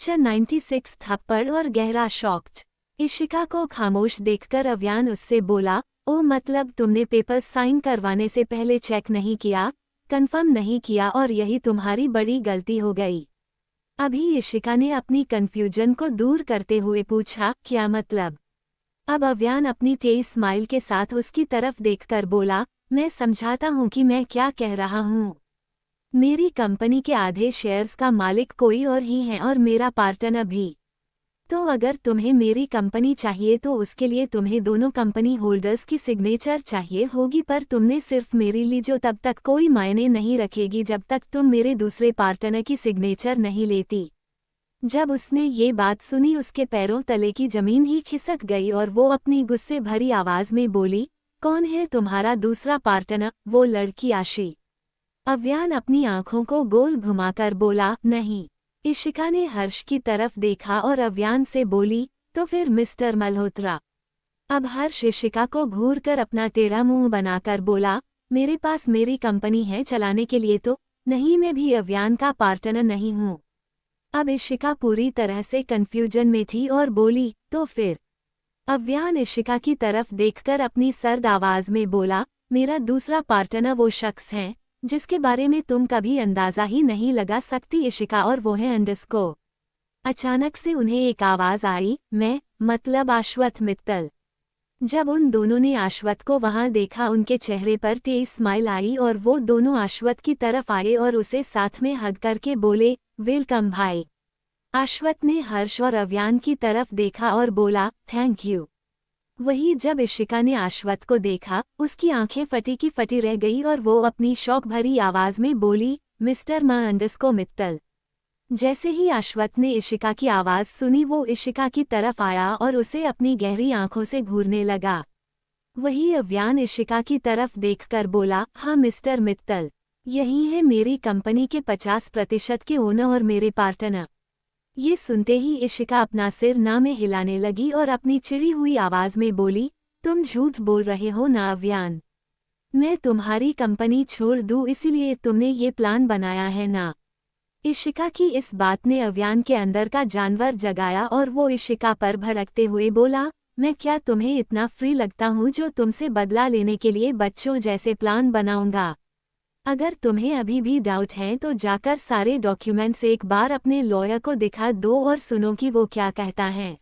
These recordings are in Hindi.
पिक्चर 96 थप्पड़ और गहरा शॉक्ड। इशिका को खामोश देखकर अव्यान उससे बोला, ओ मतलब तुमने पेपर साइन करवाने से पहले चेक नहीं किया, कंफर्म नहीं किया और यही तुम्हारी बड़ी गलती हो गई। अभी इशिका ने अपनी कंफ्यूजन को दूर करते हुए पूछा, क्या मतलब? अब अव्यान अपनी तेज स्माइल के साथ उसकी तरफ देखकर बोला, मैं समझाता हूँ कि मैं क्या कह रहा हूँ। मेरी कंपनी के आधे शेयर्स का मालिक कोई और ही है और मेरा पार्टनर भी। तो अगर तुम्हें मेरी कंपनी चाहिए तो उसके लिए तुम्हें दोनों कंपनी होल्डर्स की सिग्नेचर चाहिए होगी, पर तुमने सिर्फ मेरी ली जो तब तक कोई मायने नहीं रखेगी जब तक तुम मेरे दूसरे पार्टनर की सिग्नेचर नहीं लेती। जब उसने ये बात सुनी उसके पैरों तले की जमीन ही खिसक गई और वो अपनी गुस्से भरी आवाज में बोली, कौन है तुम्हारा दूसरा पार्टनर? वो लड़की आशी। अव्यान अपनी आंखों को गोल घुमाकर बोला, नहीं। इशिका ने हर्ष की तरफ देखा और अव्यान से बोली, तो फिर मिस्टर मल्होत्रा। अब हर्ष इशिका को घूरकर अपना टेढ़ा मुंह बनाकर बोला, मेरे पास मेरी कंपनी है चलाने के लिए तो नहीं, मैं भी अव्यान का पार्टनर नहीं हूँ। अब इशिका पूरी तरह से कंफ्यूजन में थी और बोली, तो फिर? अव्यान इशिका की तरफ देखकर अपनी सर्द आवाज में बोला, मेरा दूसरा पार्टनर वो शख्स है जिसके बारे में तुम कभी अंदाजा ही नहीं लगा सकती इशिका, और वो है अंडस्को। अचानक से उन्हें एक आवाज आई, मैं मतलब अश्वत्थ मित्तल। जब उन दोनों ने अश्वत्थ को वहां देखा उनके चेहरे पर तेज स्माइल आई और वो दोनों अश्वत्थ की तरफ आए और उसे साथ में हग करके बोले, वेलकम भाई। अश्वत्थ ने हर्ष और अव्यान की तरफ देखा और बोला, थैंक यू। वही जब इशिका ने अश्वत्थ को देखा उसकी आंखें फटी की फटी रह गई और वो अपनी शौक भरी आवाज में बोली, मिस्टर मां अंडस्को मित्तल। जैसे ही अश्वत्थ ने इशिका की आवाज सुनी वो इशिका की तरफ आया और उसे अपनी गहरी आंखों से घूरने लगा। वही अव्यान इशिका की तरफ देखकर बोला, हाँ मिस्टर मित्तल, यही है मेरी कंपनी के 50% के ओनर और मेरे पार्टनर। ये सुनते ही इशिका अपना सिर ना में हिलाने लगी और अपनी चिड़ी हुई आवाज में बोली, तुम झूठ बोल रहे हो ना अव्यान? मैं तुम्हारी कंपनी छोड़ दूं इसीलिए तुमने ये प्लान बनाया है ना? इशिका की इस बात ने अव्यान के अंदर का जानवर जगाया और वो इशिका पर भड़कते हुए बोला, मैं क्या तुम्हें इतना फ्री लगता हूँ जो तुमसे बदला लेने के लिए बच्चों जैसे प्लान बनाऊंगा? अगर तुम्हें अभी भी डाउट है तो जाकर सारे डॉक्यूमेंट्स एक बार अपने लॉयर को दिखा दो और सुनो कि वो क्या कहता है।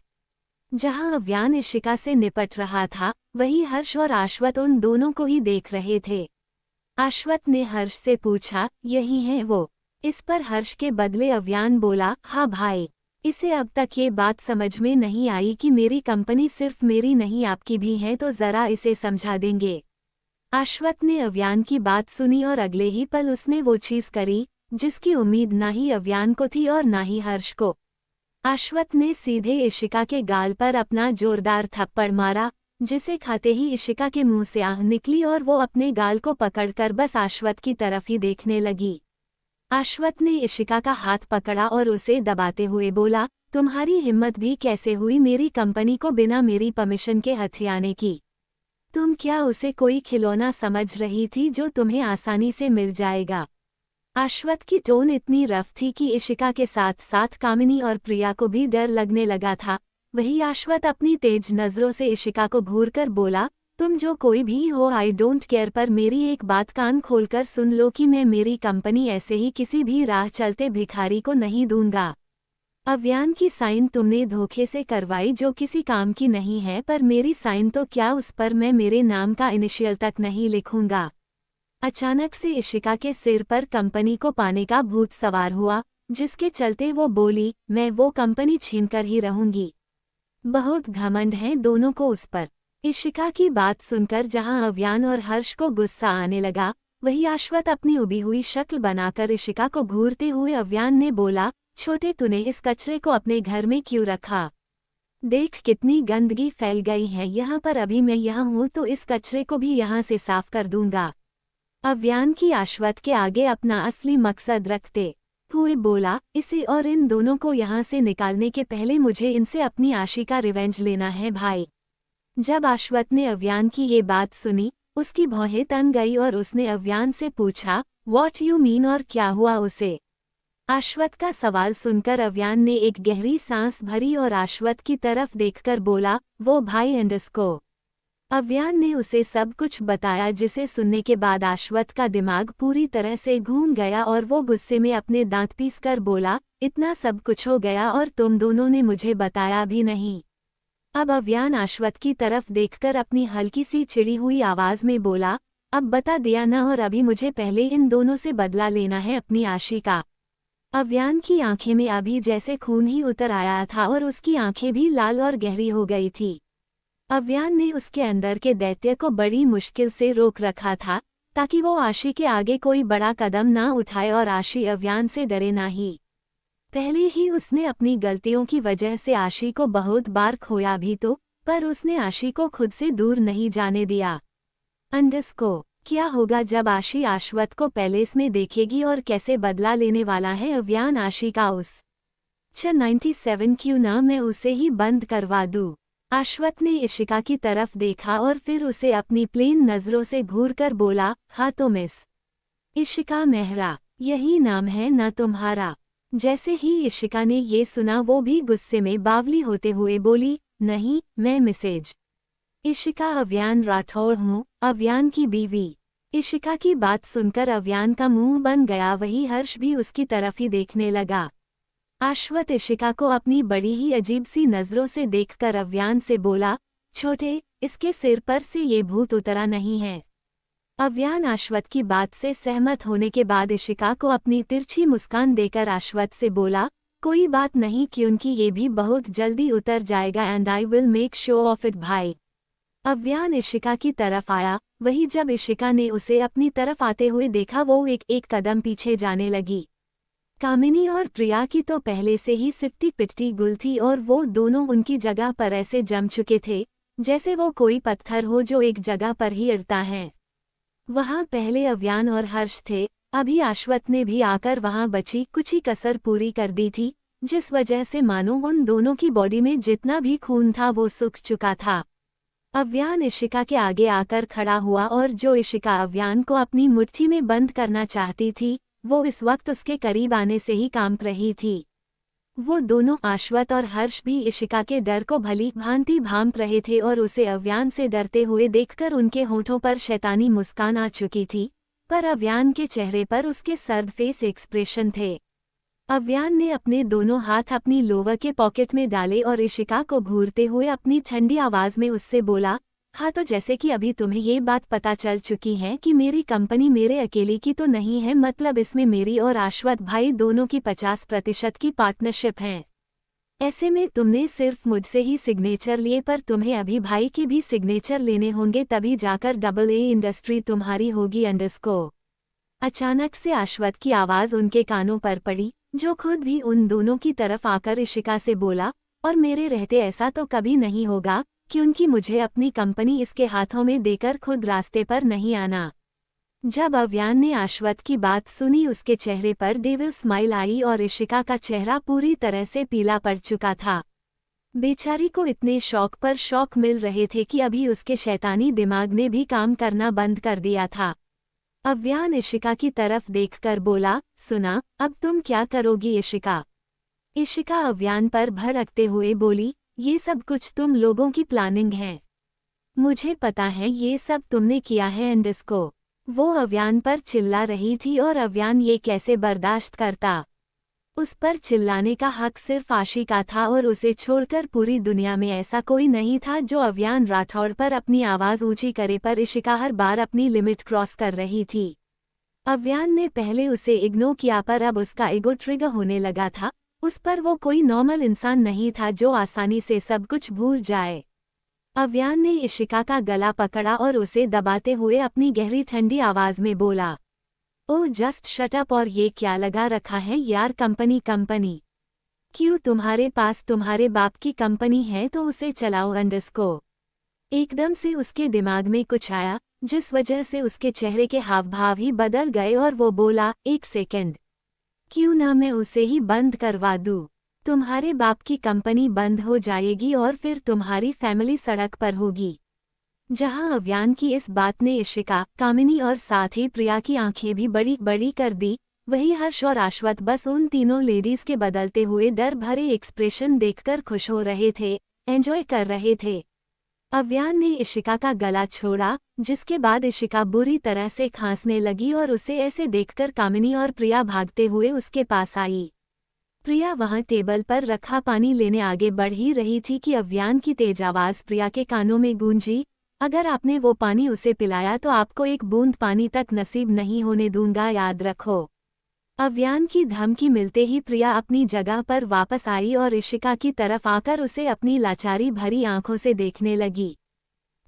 जहां अव्यान इशिका से निपट रहा था वहीं हर्ष और अश्वत्थ उन दोनों को ही देख रहे थे। अश्वत्थ ने हर्ष से पूछा, यही है वो? इस पर हर्ष के बदले अव्यान बोला, हाँ भाई। इसे अब तक ये बात समझ में नहीं आई कि मेरी कंपनी सिर्फ मेरी नहीं आपकी भी है, तो जरा इसे समझा देंगे। अश्वत्थ ने अव्यान की बात सुनी और अगले ही पल उसने वो चीज करी जिसकी उम्मीद ना ही अव्यान को थी और ना ही हर्ष को। अश्वत्थ ने सीधे इशिका के गाल पर अपना जोरदार थप्पड़ मारा, जिसे खाते ही इशिका के मुंह से आह निकली और वो अपने गाल को पकड़कर बस अश्वत्थ की तरफ ही देखने लगी। अश्वत्थ ने इशिका का हाथ पकड़ा और उसे दबाते हुए बोला, तुम्हारी हिम्मत भी कैसे हुई मेरी कंपनी को बिना मेरी परमिशन के हथियाने की? तुम क्या उसे कोई खिलौना समझ रही थी जो तुम्हें आसानी से मिल जाएगा? अश्वत्थ की टोन इतनी रफ थी कि इशिका के साथ साथ कामिनी और प्रिया को भी डर लगने लगा था। वही अश्वत्थ अपनी तेज नजरों से इशिका को घूरकर बोला, तुम जो कोई भी हो आई डोंट केयर, पर मेरी एक बात कान खोलकर सुन लो कि मैं मेरी कंपनी ऐसे ही किसी भी राह चलते भिखारी को नहीं दूंगा। अव्यान की साइन तुमने धोखे से करवाई जो किसी काम की नहीं है, पर मेरी साइन तो क्या उस पर मैं मेरे नाम का इनिशियल तक नहीं लिखूंगा। अचानक से इशिका के सिर पर कंपनी को पाने का भूत सवार हुआ, जिसके चलते वो बोली, मैं वो कंपनी छीनकर ही रहूंगी। बहुत घमंड है दोनों को उस पर। इशिका की बात सुनकर जहां अव्यान और हर्ष को गुस्सा आने लगा, वही अश्वत्थ अपनी उबी हुई शक्ल बनाकर इशिका को घूरते हुए अव्यान ने बोला, छोटे तूने इस कचरे को अपने घर में क्यों रखा? देख कितनी गंदगी फैल गई है यहाँ पर, अभी मैं यहाँ हूँ तो इस कचरे को भी यहाँ से साफ कर दूंगा। अव्यान की अश्वत्थ के आगे अपना असली मकसद रखते हुए बोला, इसे और इन दोनों को यहाँ से निकालने के पहले मुझे इनसे अपनी आशी का रिवेंज लेना है भाई। जब अश्वत्थ ने अव्यान की ये बात सुनी उसकी भौहें तन गई और उसने अव्यान से पूछा, व्हाट यू मीन, और क्या हुआ उसे? आश्वत का सवाल सुनकर अव्यान ने एक गहरी सांस भरी और आश्वत की तरफ देखकर बोला, वो भाई अंडरस्को। अव्यान ने उसे सब कुछ बताया, जिसे सुनने के बाद आश्वत का दिमाग पूरी तरह से घूम गया और वो गुस्से में अपने दांत पीसकर बोला, इतना सब कुछ हो गया और तुम दोनों ने मुझे बताया भी नहीं। अब अव्यान आश्वत की तरफ देखकर अपनी हल्की सी चिड़ी हुई आवाज में बोला, अब बता दिया ना, और अभी मुझे पहले इन दोनों से बदला लेना है अपनी आशी का। अव्यान की आंखें में अभी जैसे खून ही उतर आया था और उसकी आंखें भी लाल और गहरी हो गई थी। अव्यान ने उसके अंदर के दैत्य को बड़ी मुश्किल से रोक रखा था ताकि वो आशी के आगे कोई बड़ा कदम ना उठाए और आशी अव्यान से डरे ना ही। पहले ही उसने अपनी गलतियों की वजह से आशी को बहुत बार खोया भी तो, पर उसने आशी को खुद से दूर नहीं जाने दिया। अंडरस्को, क्या होगा जब आशी आश्वत को पैलेस में देखेगी और कैसे बदला लेने वाला है अव्यान आशी का उस 97 क्यों ना मैं उसे ही बंद करवा दूं। आश्वत ने इशिका की तरफ देखा और फिर उसे अपनी प्लेन नजरों से घूरकर बोला, हाँ तो मिस इशिका मेहरा, यही नाम है ना तुम्हारा। जैसे ही इशिका ने ये सुना वो भी गुस्से में बावली होते हुए बोली, नहीं, मैं मिसेज इशिका अव्यान राठौर हूँ, अव्यान की बीवी। इशिका की बात सुनकर अव्यान का मुंह बन गया, वही हर्ष भी उसकी तरफ ही देखने लगा। आश्वत इशिका को अपनी बड़ी ही अजीब सी नजरों से देखकर अव्यान से बोला, छोटे, इसके सिर पर से ये भूत उतरा नहीं है। अव्यान आश्वत की बात से सहमत होने के बाद इशिका को अपनी तिरछी मुस्कान देकर आश्वत से बोला, कोई बात नहीं, क्योंकि ये भी बहुत जल्दी उतर जाएगा and I will make show off it भाई। अव्यान इशिका की तरफ आया, वही जब इशिका ने उसे अपनी तरफ आते हुए देखा वो एक एक कदम पीछे जाने लगी। कामिनी और प्रिया की तो पहले से ही सिट्टी पिट्टी गुल थी और वो दोनों उनकी जगह पर ऐसे जम चुके थे जैसे वो कोई पत्थर हो जो एक जगह पर ही अड़ता है। वहां पहले अव्यान और हर्ष थे, अभी आश्वत ने भी आकर वहां बची कुछ ही कसर पूरी कर दी थी, जिस वजह से मानो उन दोनों की बॉडी में जितना भी खून था वो सूख चुका था। अव्यान इशिका के आगे आकर खड़ा हुआ और जो इशिका अव्यान को अपनी मुट्ठी में बंद करना चाहती थी वो इस वक्त उसके करीब आने से ही कांप रही थी। वो दोनों आश्वत और हर्ष भी इशिका के डर को भली भांति भांप रहे थे और उसे अव्यान से डरते हुए देखकर उनके होठों पर शैतानी मुस्कान आ चुकी थी, पर अव्यान के चेहरे पर उसके सर्द फेस एक्सप्रेशन थे। अव्यान ने अपने दोनों हाथ अपनी लोवर के पॉकेट में डाले और इशिका को घूरते हुए अपनी ठंडी आवाज में उससे बोला, हाँ तो जैसे कि अभी तुम्हें ये बात पता चल चुकी है कि मेरी कंपनी मेरे अकेले की तो नहीं है, मतलब इसमें मेरी और आश्वत भाई दोनों की 50% की पार्टनरशिप है। ऐसे में तुमने सिर्फ मुझसे ही सिग्नेचर लिए, पर तुम्हें अभी भाई के भी सिग्नेचर लेने होंगे, तभी जाकर AA इंडस्ट्री तुम्हारी होगी अंडरस्को। अचानक से आश्वत की आवाज उनके कानों पर पड़ी, जो खुद भी उन दोनों की तरफ आकर इशिका से बोला, और मेरे रहते ऐसा तो कभी नहीं होगा, क्योंकि मुझे अपनी कंपनी इसके हाथों में देकर खुद रास्ते पर नहीं आना। जब अव्यान ने आश्वत की बात सुनी उसके चेहरे पर डेविल स्माइल आई और इशिका का चेहरा पूरी तरह से पीला पड़ चुका था। बेचारी को इतने शौक पर शौक मिल रहे थे कि अभी उसके शैतानी दिमाग ने भी काम करना बंद कर दिया था। अव्यान इशिका की तरफ देखकर बोला, सुना, अब तुम क्या करोगी इशिका? इशिका अव्यान पर भड़कते हुए बोली, ये सब कुछ तुम लोगों की प्लानिंग है। मुझे पता है ये सब तुमने किया है अंडरस्को। वो अव्यान पर चिल्ला रही थी और अव्यान ये कैसे बर्दाश्त करता। उस पर चिल्लाने का हक सिर्फ आशी का था और उसे छोड़कर पूरी दुनिया में ऐसा कोई नहीं था जो अव्यान राठौड़ पर अपनी आवाज ऊंची करे, पर इशिका हर बार अपनी लिमिट क्रॉस कर रही थी। अव्यान ने पहले उसे इग्नोर किया, पर अब उसका ईगो ट्रिगर होने लगा था। उस पर वो कोई नॉर्मल इंसान नहीं था जो आसानी से सब कुछ भूल जाए। अव्यान ने इशिका का गला पकड़ा और उसे दबाते हुए अपनी गहरी ठंडी आवाज में बोला, ओह जस्ट शट अप। और ये क्या लगा रखा है यार, कंपनी क्यों? तुम्हारे पास तुम्हारे बाप की कंपनी है तो उसे चलाओ अंडरस्को। एकदम से उसके दिमाग में कुछ आया, जिस वजह से उसके चेहरे के हाव भाव ही बदल गए और वो बोला, एक सेकंड, क्यों ना मैं उसे ही बंद करवा दूं? तुम्हारे बाप की कंपनी बंद हो जाएगी और फिर तुम्हारी फैमिली सड़क पर होगी। जहां अव्यान की इस बात ने इशिका, कामिनी और साथ ही प्रिया की आंखें भी बड़ी बड़ी कर दी, वही हर्ष और आश्वत बस उन तीनों लेडीज के बदलते हुए डर भरे एक्सप्रेशन देखकर खुश हो रहे थे, एंजॉय कर रहे थे। अव्यान ने इशिका का गला छोड़ा, जिसके बाद इशिका बुरी तरह से खांसने लगी और उसे ऐसे देखकर कामिनी और प्रिया भागते हुए उसके पास आई। प्रिया वहां टेबल पर रखा पानी लेने आगे बढ़ ही रही थी कि अव्यान की तेज आवाज प्रिया के कानों में गूंजी, अगर आपने वो पानी उसे पिलाया तो आपको एक बूंद पानी तक नसीब नहीं होने दूंगा, याद रखो। अव्यान की धमकी मिलते ही प्रिया अपनी जगह पर वापस आई और इशिका की तरफ आकर उसे अपनी लाचारी भरी आंखों से देखने लगी।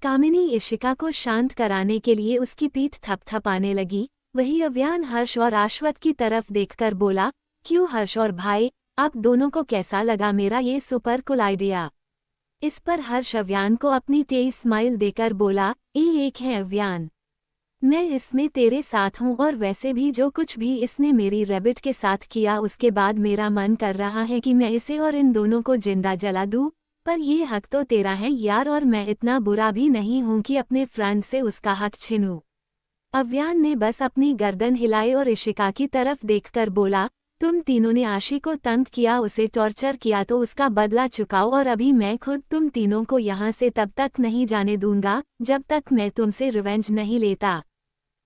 कामिनी इशिका को शांत कराने के लिए उसकी पीठ थपथपाने लगी। वही अव्यान हर्ष और आश्वत की तरफ देखकर बोला, क्यों हर्ष और भाई, आप दोनों को कैसा लगा मेरा ये सुपर कूल आइडिया? इस पर हर्ष अव्यान को अपनी तेज स्माइल देकर बोला, एक है अव्यान, मैं इसमें तेरे साथ हूँ और वैसे भी जो कुछ भी इसने मेरी रैबिट के साथ किया उसके बाद मेरा मन कर रहा है कि मैं इसे और इन दोनों को जिंदा जला दूँ, पर ये हक तो तेरा है यार, और मैं इतना बुरा भी नहीं हूँ कि अपने फ्रेंड से उसका हक छीनूं। अव्यान ने बस अपनी गर्दन हिलाई और इशिका की तरफ देखकर बोला, तुम तीनों ने आशी को तंग किया, उसे टॉर्चर किया, तो उसका बदला चुकाओ, और अभी मैं खुद तुम तीनों को यहाँ से तब तक नहीं जाने दूंगा जब तक मैं तुमसे रिवेंज नहीं लेता।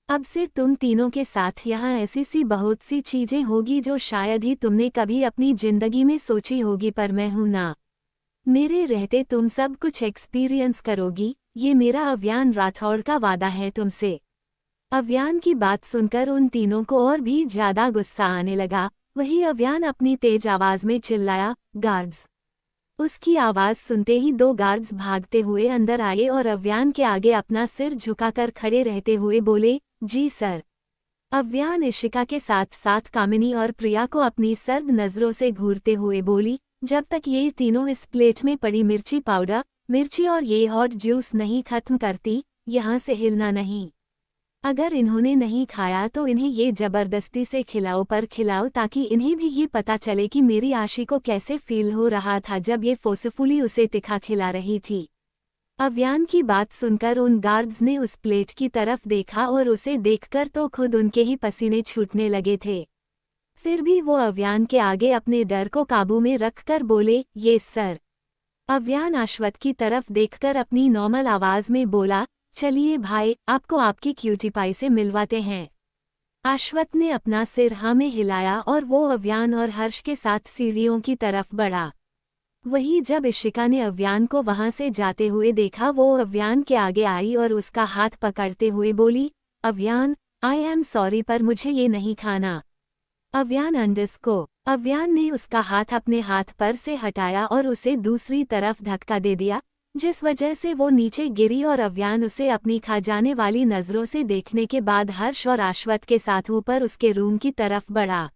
अब से तुम तीनों के साथ यहाँ ऐसी सी बहुत सी चीजें होगी जो शायद ही तुमने कभी अपनी जिंदगी में सोची होगी, पर मैं हूं ना, मेरे रहते तुम सब कुछ एक्सपीरियंस करोगी, ये मेरा अव्यान राठौड़ का वादा है तुमसे। अव्यान की बात सुनकर उन तीनों को और भी ज्यादा गुस्सा आने लगा। वही अव्यान अपनी तेज आवाज में चिल्लाया, गार्ड्स। उसकी आवाज सुनते ही दो गार्ड्स भागते हुए अंदर आए और अव्यान के आगे अपना सिर झुकाकर खड़े रहते हुए बोले, जी सर। अव्यान इशिका के साथ साथ कामिनी और प्रिया को अपनी सर्द नजरों से घूरते हुए बोली, जब तक ये तीनों इस प्लेट में पड़ी मिर्ची पाउडर, मिर्ची और ये हॉट जूस नहीं खत्म करती, यहाँ से हिलना नहीं। अगर इन्होंने नहीं खाया तो इन्हें ये जबरदस्ती से खिलाओ, पर खिलाओ ताकि इन्हें भी ये पता चले कि मेरी आशी को कैसे फील हो रहा था जब ये फोर्सफुली उसे तिखा खिला रही थी। अव्यान की बात सुनकर उन गार्ड्स ने उस प्लेट की तरफ देखा और उसे देखकर तो खुद उनके ही पसीने छूटने लगे थे। फिर भी वो अव्यान के आगे अपने डर को काबू में रखकर बोले, ये सर। अव्यान आश्वत की तरफ देखकर अपनी नॉर्मल आवाज में बोला, चलिए भाई, आपको आपकी क्यूटी पाई से मिलवाते हैं। आश्वत ने अपना सिर हाँ में हिलाया और वो अव्यान और हर्ष के साथ सीढ़ियों की तरफ बढ़ा। वही जब इशिका ने अव्यान को वहां से जाते हुए देखा, वो अव्यान के आगे आई और उसका हाथ पकड़ते हुए बोली, अव्यान, आई एम सॉरी पर मुझे ये नहीं खाना। अव्यान अव्यान ने उसका हाथ अपने हाथ पर से हटाया और उसे दूसरी तरफ धक्का दे दिया, जिस वजह से वो नीचे गिरी और अव्यान उसे अपनी खा जाने वाली नजरों से देखने के बाद हर्ष और आश्वत के साथ ऊपर उसके रूम की तरफ बढ़ा।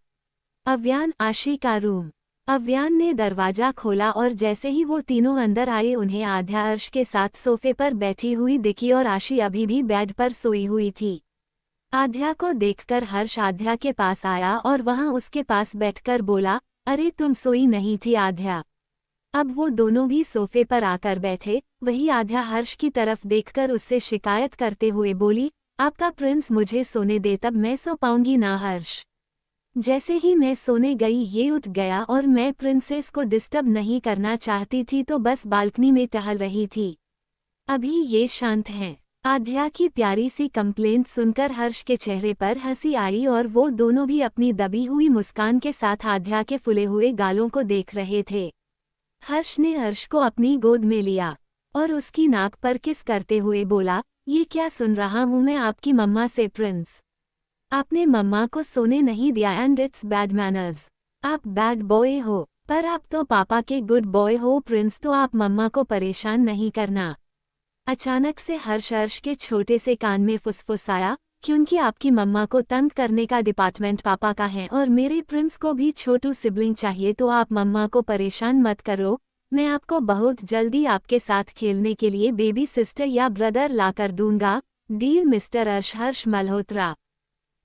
अव्यान, आशी का रूम। अव्यान ने दरवाजा खोला और जैसे ही वो तीनों अंदर आए उन्हें आध्या हर्ष के साथ सोफे पर बैठी हुई दिखी और आशी अभी भी बेड पर सोई हुई थी। आध्या को देखकर हर्ष आध्या के पास आया और वहां उसके पास बैठकर बोला, अरे तुम सोई नहीं थी आध्या? अब वो दोनों भी सोफे पर आकर बैठे। वही आध्या हर्ष की तरफ देखकर उससे शिकायत करते हुए बोली, आपका प्रिंस मुझे सोने दे तब मैं सो पाऊंगी ना हर्ष। जैसे ही मैं सोने गई ये उठ गया और मैं प्रिंसेस को डिस्टर्ब नहीं करना चाहती थी तो बस बालकनी में टहल रही थी। अभी ये शांत हैं। आध्या की प्यारी सी कंप्लेंट सुनकर हर्ष के चेहरे पर हंसी आई और वो दोनों भी अपनी दबी हुई मुस्कान के साथ आध्या के फुले हुए गालों को देख रहे थे। हर्ष ने हर्ष को अपनी गोद में लिया और उसकी नाक पर किस करते हुए बोला, ये क्या सुन रहा हूँ मैं आपकी मम्मा से प्रिंस? आपने मम्मा को सोने नहीं दिया एंड इट्स बैड मैनर्स। आप बैड बॉय हो, पर आप तो पापा के गुड बॉय हो प्रिंस, तो आप मम्मा को परेशान नहीं करना। अचानक से हर्ष के छोटे से कान में फुसफुसाया, क्योंकि आपकी मम्मा को तंग करने का डिपार्टमेंट पापा का है और मेरे प्रिंस को भी छोटू सिबलिंग चाहिए, तो आप मम्मा को परेशान मत करो। मैं आपको बहुत जल्दी आपके साथ खेलने के लिए बेबी सिस्टर या ब्रदर लाकर दूंगा। डील मिस्टर हर्ष मल्होत्रा।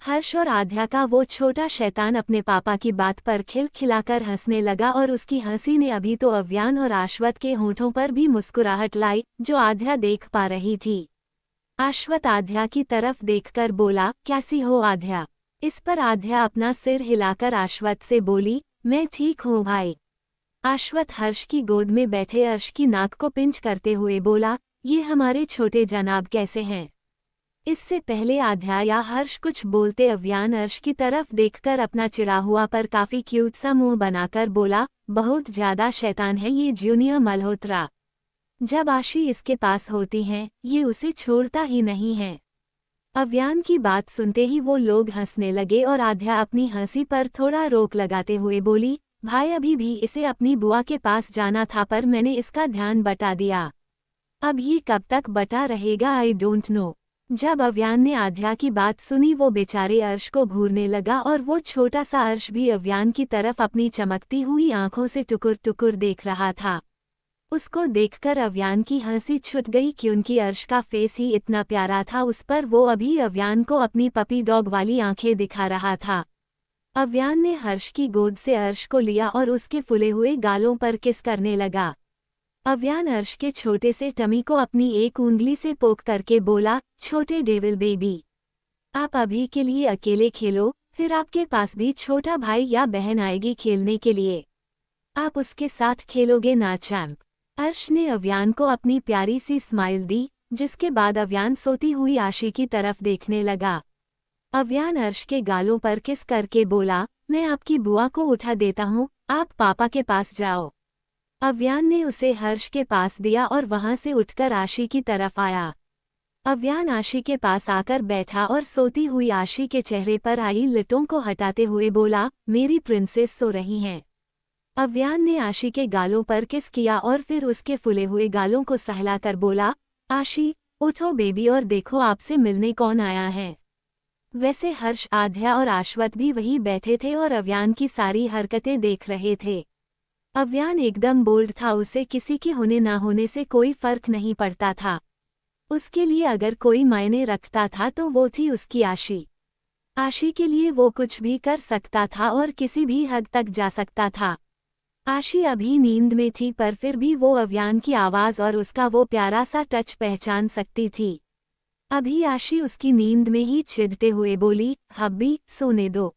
हर्ष और आध्या का वो छोटा शैतान अपने पापा की बात पर खिलखिलाकर हंसने लगा और उसकी हंसी ने अभी तो अव्यान और आश्वत के होंठों पर भी मुस्कुराहट लाई, जो आध्या देख पा रही थी। आश्वत आध्या की तरफ देखकर बोला, कैसी हो आध्या? इस पर आध्या अपना सिर हिलाकर आश्वत से बोली, मैं ठीक हूँ भाई। आश्वत हर्ष की गोद में बैठे अर्श की नाक को पिंच करते हुए बोला, ये हमारे छोटे जनाब कैसे हैं। इससे पहले आध्या या हर्ष कुछ बोलते अव्यान अर्श की तरफ देखकर अपना चिढ़ा हुआ पर काफी क्यूट सा मुंह बनाकर बोला, बहुत ज्यादा शैतान है ये जूनियर मल्होत्रा। जब आशी इसके पास होती हैं, ये उसे छोड़ता ही नहीं है। अव्यान की बात सुनते ही वो लोग हंसने लगे और आध्या अपनी हंसी पर थोड़ा रोक लगाते हुए बोली, भाई अभी भी इसे अपनी बुआ के पास जाना था पर मैंने इसका ध्यान बटा दिया। अब ये कब तक बटा रहेगा आई डोंट नो। जब अव्यान ने आध्या की बात सुनी वो बेचारे अर्श को घूरने लगा और वो छोटा सा अर्श भी अव्यान की तरफ अपनी चमकती हुई आंखों से टुकुर टुकुर देख रहा था। उसको देखकर अव्यान की हंसी छूट गई क्योंकि अर्श का फेस ही इतना प्यारा था, उस पर वो अभी अव्यान को अपनी पपी डॉग वाली आंखें दिखा रहा था। अव्यान ने हर्ष की गोद से अर्श को लिया और उसके फुले हुए गालों पर किस करने लगा। अव्यान अर्श के छोटे से टमी को अपनी एक उंगली से पोक करके बोला, छोटे डेविल बेबी, आप अभी के लिए अकेले खेलो, फिर आपके पास भी छोटा भाई या बहन आएगी खेलने के लिए। आप उसके साथ खेलोगे ना चैंप। अर्श ने अव्यान को अपनी प्यारी सी स्माइल दी, जिसके बाद अव्यान सोती हुई आशी की तरफ देखने लगा। अव्यान अर्श के गालों पर किस करके बोला, मैं आपकी बुआ को उठा देता हूँ, आप पापा के पास जाओ। अव्यान ने उसे हर्ष के पास दिया और वहां से उठकर आशी की तरफ आया। अव्यान आशी के पास आकर बैठा और सोती हुई आशी के चेहरे पर आई लिटों को हटाते हुए बोला, मेरी प्रिंसेस सो रही हैं। अव्यान ने आशी के गालों पर किस किया और फिर उसके फुले हुए गालों को सहलाकर बोला, आशी उठो बेबी और देखो आपसे मिलने कौन आया है। वैसे हर्ष, आध्या और आश्वत भी वहीं बैठे थे और अव्यान की सारी हरकतें देख रहे थे। अव्यान एकदम बोल्ड था, उसे किसी के होने ना होने से कोई फर्क नहीं पड़ता था। उसके लिए अगर कोई मायने रखता था तो वो थी उसकी आशी। आशी के लिए वो कुछ भी कर सकता था और किसी भी हद तक जा सकता था। आशी अभी नींद में थी पर फिर भी वो अव्यान की आवाज़ और उसका वो प्यारा सा टच पहचान सकती थी। अभी आशी उसकी नींद में ही चिढ़ते हुए बोली, हब्बी सोने दो।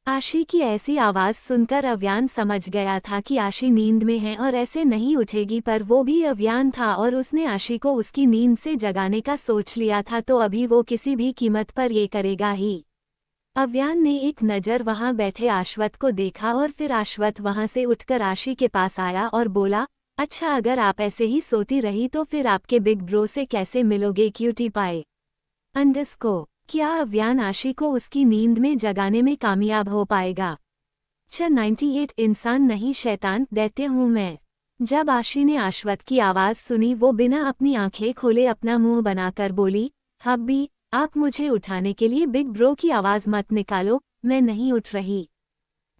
आशी की ऐसी आवाज़ सुनकर अव्यान समझ गया था कि आशी नींद में है और ऐसे नहीं उठेगी, पर वो भी अव्यान था और उसने आशी को उसकी नींद से जगाने का सोच लिया था, तो अभी वो किसी भी कीमत पर ये करेगा ही। अव्यान ने एक नज़र वहां बैठे आश्वत को देखा और फिर आश्वत वहां से उठकर आशी के पास आया और बोला, अच्छा अगर आप ऐसे ही सोती रही तो फिर आपके बिग ब्रो से कैसे मिलोगे क्यूटी पाए अंडरस्को। क्या अव्यान आशी को उसकी नींद में जगाने में कामयाब हो पाएगा? 98 इंसान नहीं शैतान दैत्य हूँ मैं। जब आशी ने आश्वत की आवाज़ सुनी वो बिना अपनी आंखें खोले अपना मुंह बनाकर बोली, हब्बी आप मुझे उठाने के लिए बिग ब्रो की आवाज़ मत निकालो, मैं नहीं उठ रही।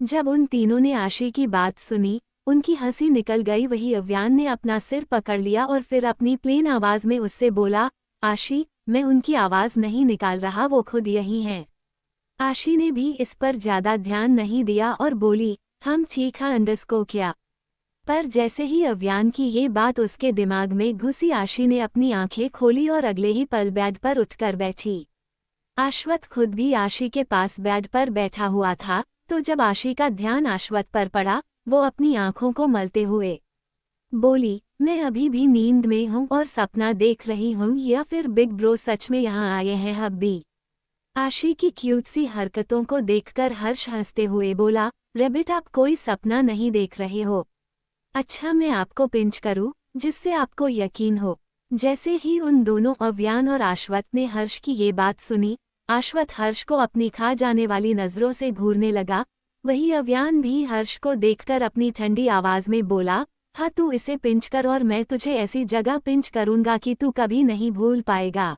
जब उन तीनों ने आशी की बात सुनी उनकी हंसी निकल गई। वही अव्यान ने अपना सिर पकड़ लिया और फिर अपनी प्लेन आवाज़ में उससे बोला, आशी मैं उनकी आवाज़ नहीं निकाल रहा, वो खुद यही हैं। आशी ने भी इस पर ज़्यादा ध्यान नहीं दिया और बोली, हम ठीक है अंडरस्को क्या। पर जैसे ही अव्यान की ये बात उसके दिमाग में घुसी आशी ने अपनी आंखें खोली और अगले ही पल बेड पर उठकर बैठी। आश्वत खुद भी आशी के पास बेड पर बैठा हुआ था, तो जब आशी का ध्यान आश्वत पर पड़ा वो अपनी आंखों को मलते हुए बोली, मैं अभी भी नींद में हूँ और सपना देख रही हूँ या फिर बिग ब्रो सच में यहाँ आए हैं हब्बी। आशी की क्यूट सी हरकतों को देखकर हर्ष हंसते हुए बोला, रेबिट आप कोई सपना नहीं देख रहे हो। अच्छा मैं आपको पिंच करूँ जिससे आपको यकीन हो। जैसे ही उन दोनों अव्यान और आश्वत ने हर्ष की ये बात सुनी, आश्वत हर्ष को अपनी खा जाने वाली नज़रों से घूरने लगा। वही अव्यान भी हर्ष को देखकर अपनी ठंडी आवाज़ में बोला, हाँ तू इसे पिंच कर और मैं तुझे ऐसी जगह पिंच करूँगा कि तू कभी नहीं भूल पाएगा।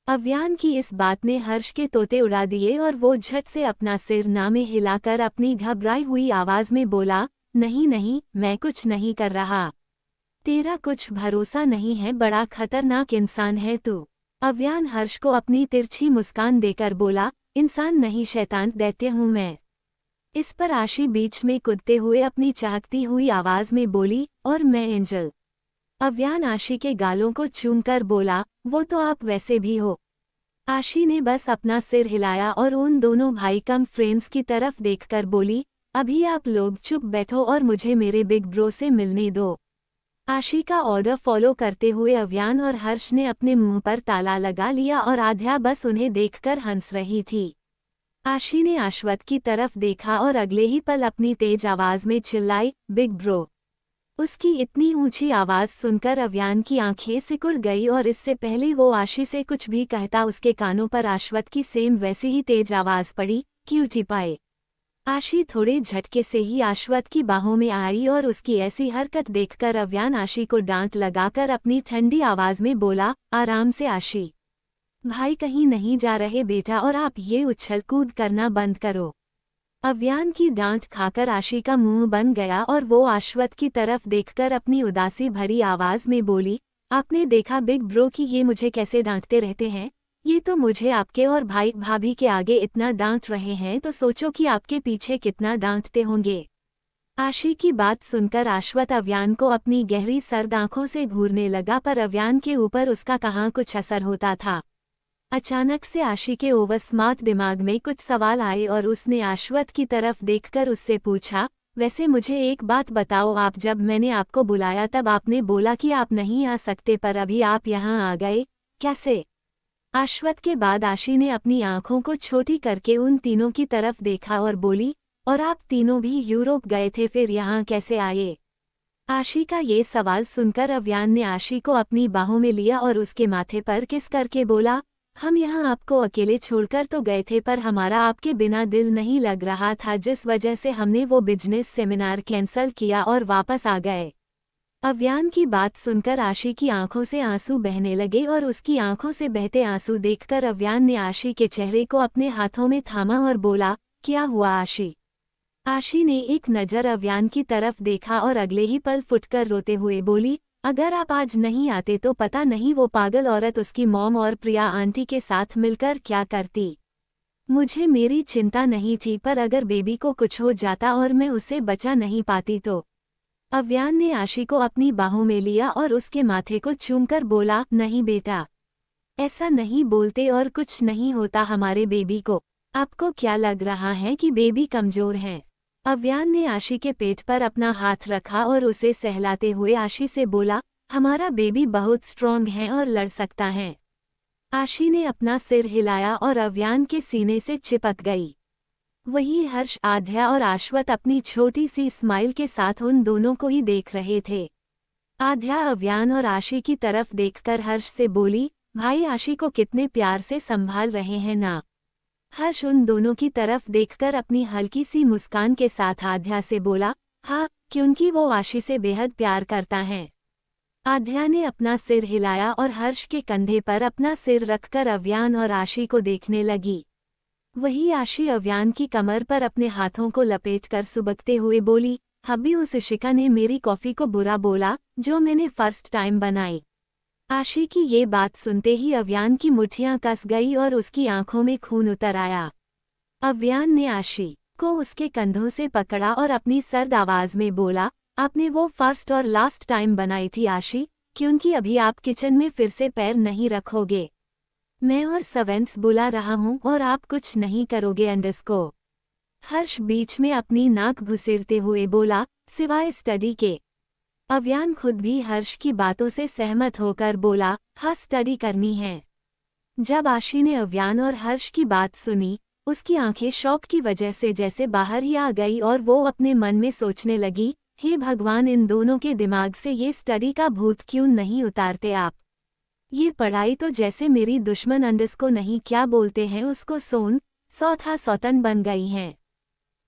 अव्यान की इस बात ने हर्ष के तोते उड़ा दिए और वो झट से अपना सिर ना में हिलाकर अपनी घबराई हुई आवाज़ में बोला, नहीं नहीं मैं कुछ नहीं कर रहा। तेरा कुछ भरोसा नहीं है, बड़ा खतरनाक इंसान है तू। अव्यान हर्ष को अपनी तिरछी मुस्कान देकर बोला, इंसान नहीं शैतान दैत्य हूँ मैं। इस पर आशी बीच में कूदते हुए अपनी चहकती हुई आवाज़ में बोली, और मैं एंजल। अव्यान आशी के गालों को चूमकर बोला, वो तो आप वैसे भी हो। आशी ने बस अपना सिर हिलाया और उन दोनों भाई कम फ्रेंड्स की तरफ देखकर बोली, अभी आप लोग चुप बैठो और मुझे मेरे बिग ब्रो से मिलने दो। आशी का ऑर्डर फॉलो करते हुए अव्यान और हर्ष ने अपने मुंह पर ताला लगा लिया और आध्या बस उन्हें देखकर हंस रही थी। आशी ने अश्वथ की तरफ देखा और अगले ही पल अपनी तेज आवाज में चिल्लाई, बिग ब्रो। उसकी इतनी ऊंची आवाज सुनकर अव्यान की आंखें सिकुड़ गई और इससे पहले वो आशी से कुछ भी कहता उसके कानों पर अश्वथ की सेम वैसी ही तेज आवाज पड़ी, क्यूटी पाए। आशी थोड़े झटके से ही अश्वथ की बाहों में आई और उसकी ऐसी हरकत देखकर अव्यान आशी को डांट लगाकर अपनी ठंडी आवाज में बोला, आराम से आशी भाई, कहीं नहीं जा रहे बेटा और आप ये उछल कूद करना बंद करो। अव्यान की डांट खाकर आशी का मुंह बन गया और वो अश्वथ की तरफ देखकर अपनी उदासी भरी आवाज में बोली, आपने देखा बिग ब्रो कि ये मुझे कैसे डांटते रहते हैं। ये तो मुझे आपके और भाई भाभी के आगे इतना डांट रहे हैं तो सोचो कि आपके पीछे कितना डांटते होंगे। आशी की बात सुनकर अश्वथ अव्यान को अपनी गहरी सर्द आंखों से घूरने लगा पर अव्यान के ऊपर उसका कहाँ कुछ असर होता था। अचानक से आशी के ओवर स्मार्ट दिमाग में कुछ सवाल आए और उसने अश्वथ की तरफ देखकर उससे पूछा, वैसे मुझे एक बात बताओ, आप जब मैंने आपको बुलाया तब आपने बोला कि आप नहीं आ सकते पर अभी आप यहाँ आ गए, कैसे? अश्वथ के बाद आशी ने अपनी आंखों को छोटी करके उन तीनों की तरफ देखा और बोली, और आप तीनों भी यूरोप गए थे फिर यहाँ कैसे आए? आशी का ये सवाल सुनकर अव्यान ने आशी को अपनी बाहों में लिया और उसके माथे पर किस करके बोला, हम यहाँ आपको अकेले छोड़कर तो गए थे पर हमारा आपके बिना दिल नहीं लग रहा था जिस वजह से हमने वो बिजनेस सेमिनार कैंसिल किया और वापस आ गए। अव्यान की बात सुनकर आशी की आंखों से आंसू बहने लगे और उसकी आंखों से बहते आंसू देखकर अव्यान ने आशी के चेहरे को अपने हाथों में थामा और बोला, क्या हुआ आशी? आशी ने एक नज़र अव्यान की तरफ देखा और अगले ही पल फुटकर रोते हुए बोली, अगर आप आज नहीं आते तो पता नहीं वो पागल औरत उसकी मॉम और प्रिया आंटी के साथ मिलकर क्या करती। मुझे मेरी चिंता नहीं थी पर अगर बेबी को कुछ हो जाता और मैं उसे बचा नहीं पाती तो। अव्यान ने आशी को अपनी बाहों में लिया और उसके माथे को चूमकर बोला, नहीं बेटा, ऐसा नहीं बोलते और कुछ नहीं होता हमारे बेबी को। आपको क्या लग रहा है कि बेबी कमजोर है? अव्यान ने आशी के पेट पर अपना हाथ रखा और उसे सहलाते हुए आशी से बोला, हमारा बेबी बहुत स्ट्रॉन्ग है और लड़ सकता है। आशी ने अपना सिर हिलाया और अव्यान के सीने से चिपक गई। वही हर्ष, आध्या और अश्वथ अपनी छोटी सी स्माइल के साथ उन दोनों को ही देख रहे थे। आध्या अव्यान और आशी की तरफ देखकर हर्ष से बोली, भाई आशी को कितने प्यार से संभाल रहे हैं ना? हर्ष उन दोनों की तरफ देखकर अपनी हल्की सी मुस्कान के साथ आध्या से बोला, हाँ, क्योंकि वो आशी से बेहद प्यार करता है। आध्या ने अपना सिर हिलाया और हर्ष के कंधे पर अपना सिर रखकर अव्यान और आशी को देखने लगी। वही आशी अव्यान की कमर पर अपने हाथों को लपेटकर सुबकते हुए बोली, हब्बी, उस इशिका ने मेरी कॉफी को बुरा बोला जो मैंने फर्स्ट टाइम बनाई। आशी की ये बात सुनते ही अव्यान की मुट्ठियां कस गई और उसकी आंखों में खून उतर आया। अव्यान ने आशी को उसके कंधों से पकड़ा और अपनी सर्द आवाज में बोला, आपने वो फर्स्ट और लास्ट टाइम बनाई थी आशी, क्योंकि अभी आप किचन में फिर से पैर नहीं रखोगे। मैं और सवेंस बुला रहा हूँ और आप कुछ नहीं करोगे अंडरस्को। हर्ष बीच में अपनी नाक घुसेरते हुए बोला, सिवाय स्टडी के। अव्यान खुद भी हर्ष की बातों से सहमत होकर बोला, हाँ, स्टडी करनी है। जब आशी ने अव्यान और हर्ष की बात सुनी, उसकी आंखें शौक की वजह से जैसे बाहर ही आ गई और वो अपने मन में सोचने लगी, हे भगवान, इन दोनों के दिमाग से ये स्टडी का भूत क्यों नहीं उतारते आप? ये पढ़ाई तो जैसे मेरी दुश्मन अंडस को नहीं क्या बोलते हैं उसको सौथा सौतन बन गई हैं।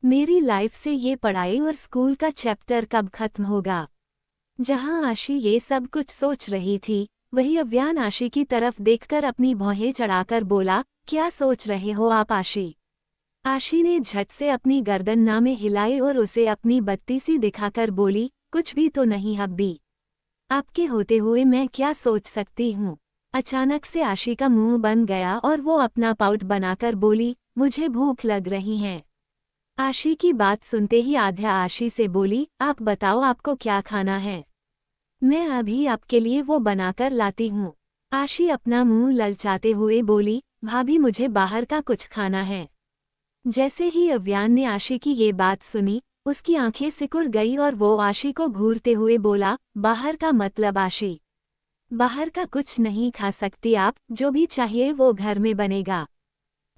मेरी लाइफ से ये पढ़ाई और स्कूल का चैप्टर कब खत्म होगा? जहां आशी ये सब कुछ सोच रही थी, वही अव्यान आशी की तरफ देखकर अपनी भौहें चढ़ाकर बोला, क्या सोच रहे हो आप आशी? आशी ने झट से अपनी गर्दन ना में हिलाई और उसे अपनी बत्ती सी दिखाकर बोली, कुछ भी तो नहीं हब्बी, आपके होते हुए मैं क्या सोच सकती हूँ? अचानक से आशी का मुंह बन गया और वो अपना पाउट बनाकर बोली, मुझे भूख लग रही है। आशी की बात सुनते ही आध्या आशी से बोली, आप बताओ आपको क्या खाना है, मैं अभी आपके लिए वो बनाकर लाती हूँ। आशी अपना मुंह ललचाते हुए बोली, भाभी मुझे बाहर का कुछ खाना है। जैसे ही अव्यान ने आशी की ये बात सुनी, उसकी आंखें सिकुड़ गई और वो आशी को घूरते हुए बोला, बाहर का मतलब आशी? बाहर का कुछ नहीं खा सकती आप, जो भी चाहिए वो घर में बनेगा।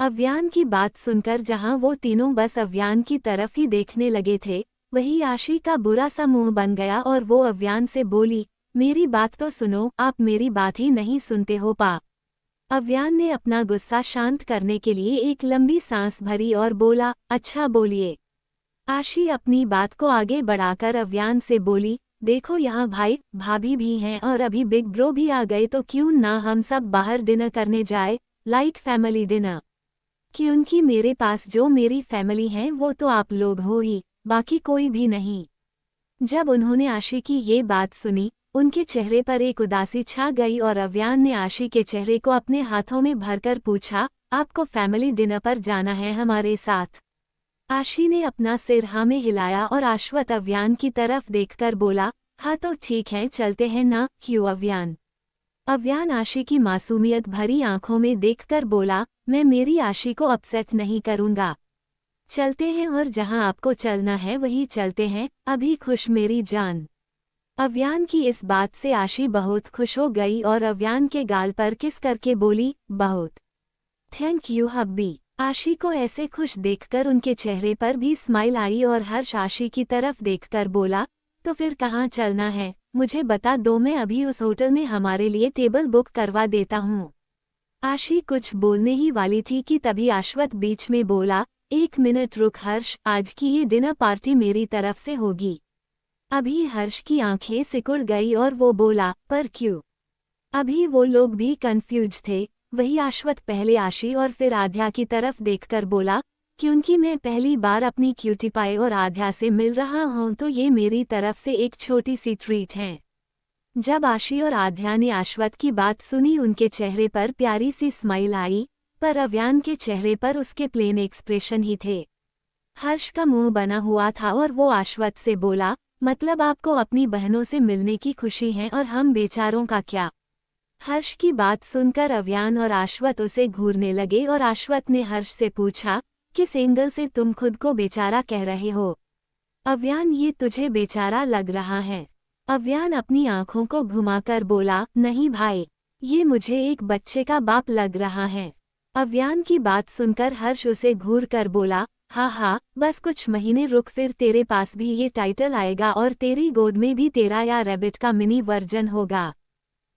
अव्यान की बात सुनकर जहां वो तीनों बस अव्यान की तरफ ही देखने लगे थे, वही आशी का बुरा सा मुंह बन गया और वो अव्यान से बोली, मेरी बात तो सुनो, आप मेरी बात ही नहीं सुनते हो पा। अव्यान ने अपना गुस्सा शांत करने के लिए एक लंबी सांस भरी और बोला, अच्छा बोलिए। आशी अपनी बात को आगे बढ़ाकर अव्यान से बोली, देखो यहाँ भाई भाभी भी हैं और अभी बिग ब्रो भी आ गए, तो क्यों ना हम सब बाहर डिनर करने जाए, लाइक फैमिली डिनर। क्योंकि मेरे पास जो मेरी फैमिली है वो तो आप लोग हो ही, बाकी कोई भी नहीं। जब उन्होंने आशी की ये बात सुनी, उनके चेहरे पर एक उदासी छा गई और अव्यान ने आशी के चेहरे को अपने हाथों में भरकर पूछा, आपको फैमिली डिनर पर जाना है हमारे साथ? आशी ने अपना सिर हाँ में हिलाया और आश्वत अव्यान की तरफ देखकर बोला, हाँ तो ठीक है, चलते हैं ना, क्यों अव्यान? अव्यान आशी की मासूमियत भरी आंखों में देखकर बोला, मैं मेरी आशी को अपसेट नहीं करूंगा। चलते हैं और जहां आपको चलना है वही चलते हैं, अभी खुश मेरी जान। अव्यान की इस बात से आशी बहुत खुश हो गई और अव्यान के गाल पर किस करके बोली, बहुत थैंक यू हब्बी। आशी को ऐसे खुश देखकर उनके चेहरे पर भी स्माइल आई और हर्ष आशी की तरफ देखकर बोला, तो फिर कहाँ चलना है, मुझे बता दो, मैं अभी उस होटल में हमारे लिए टेबल बुक करवा देता हूँ। आशी कुछ बोलने ही वाली थी कि तभी आश्वत बीच में बोला, एक मिनट रुक हर्ष, आज की ये डिनर पार्टी मेरी तरफ से होगी। अभी हर्ष की आंखें सिकुड़ गई और वो बोला, पर क्यों? अभी वो लोग भी कंफ्यूज थे। वही आश्वत पहले आशी और फिर आध्या की तरफ देखकर बोला, क्योंकि मैं पहली बार अपनी क्यूटी पाई और आध्या से मिल रहा हूं, तो ये मेरी तरफ से एक छोटी सी ट्रीट है। जब आशी और आध्या ने आश्वत की बात सुनी, उनके चेहरे पर प्यारी सी स्माइल आई, पर अव्यान के चेहरे पर उसके प्लेन एक्सप्रेशन ही थे। हर्ष का मुंह बना हुआ था और वो आश्वत से बोला, मतलब आपको अपनी बहनों से मिलने की खुशी है और हम बेचारों का क्या? हर्ष की बात सुनकर अव्यान और आश्वत उसे घूरने लगे और आश्वत ने हर्ष से पूछा, किस एंगल से तुम खुद को बेचारा कह रहे हो? अव्यान, ये तुझे बेचारा लग रहा है? अव्यान अपनी आंखों को घुमाकर बोला, नहीं भाई, ये मुझे एक बच्चे का बाप लग रहा है। अव्यान की बात सुनकर हर्ष उसे घूर कर बोला, हाँ हाँ, बस कुछ महीने रुक, फिर तेरे पास भी ये टाइटल आएगा और तेरी गोद में भी तेरा या रैबिट का मिनी वर्जन होगा।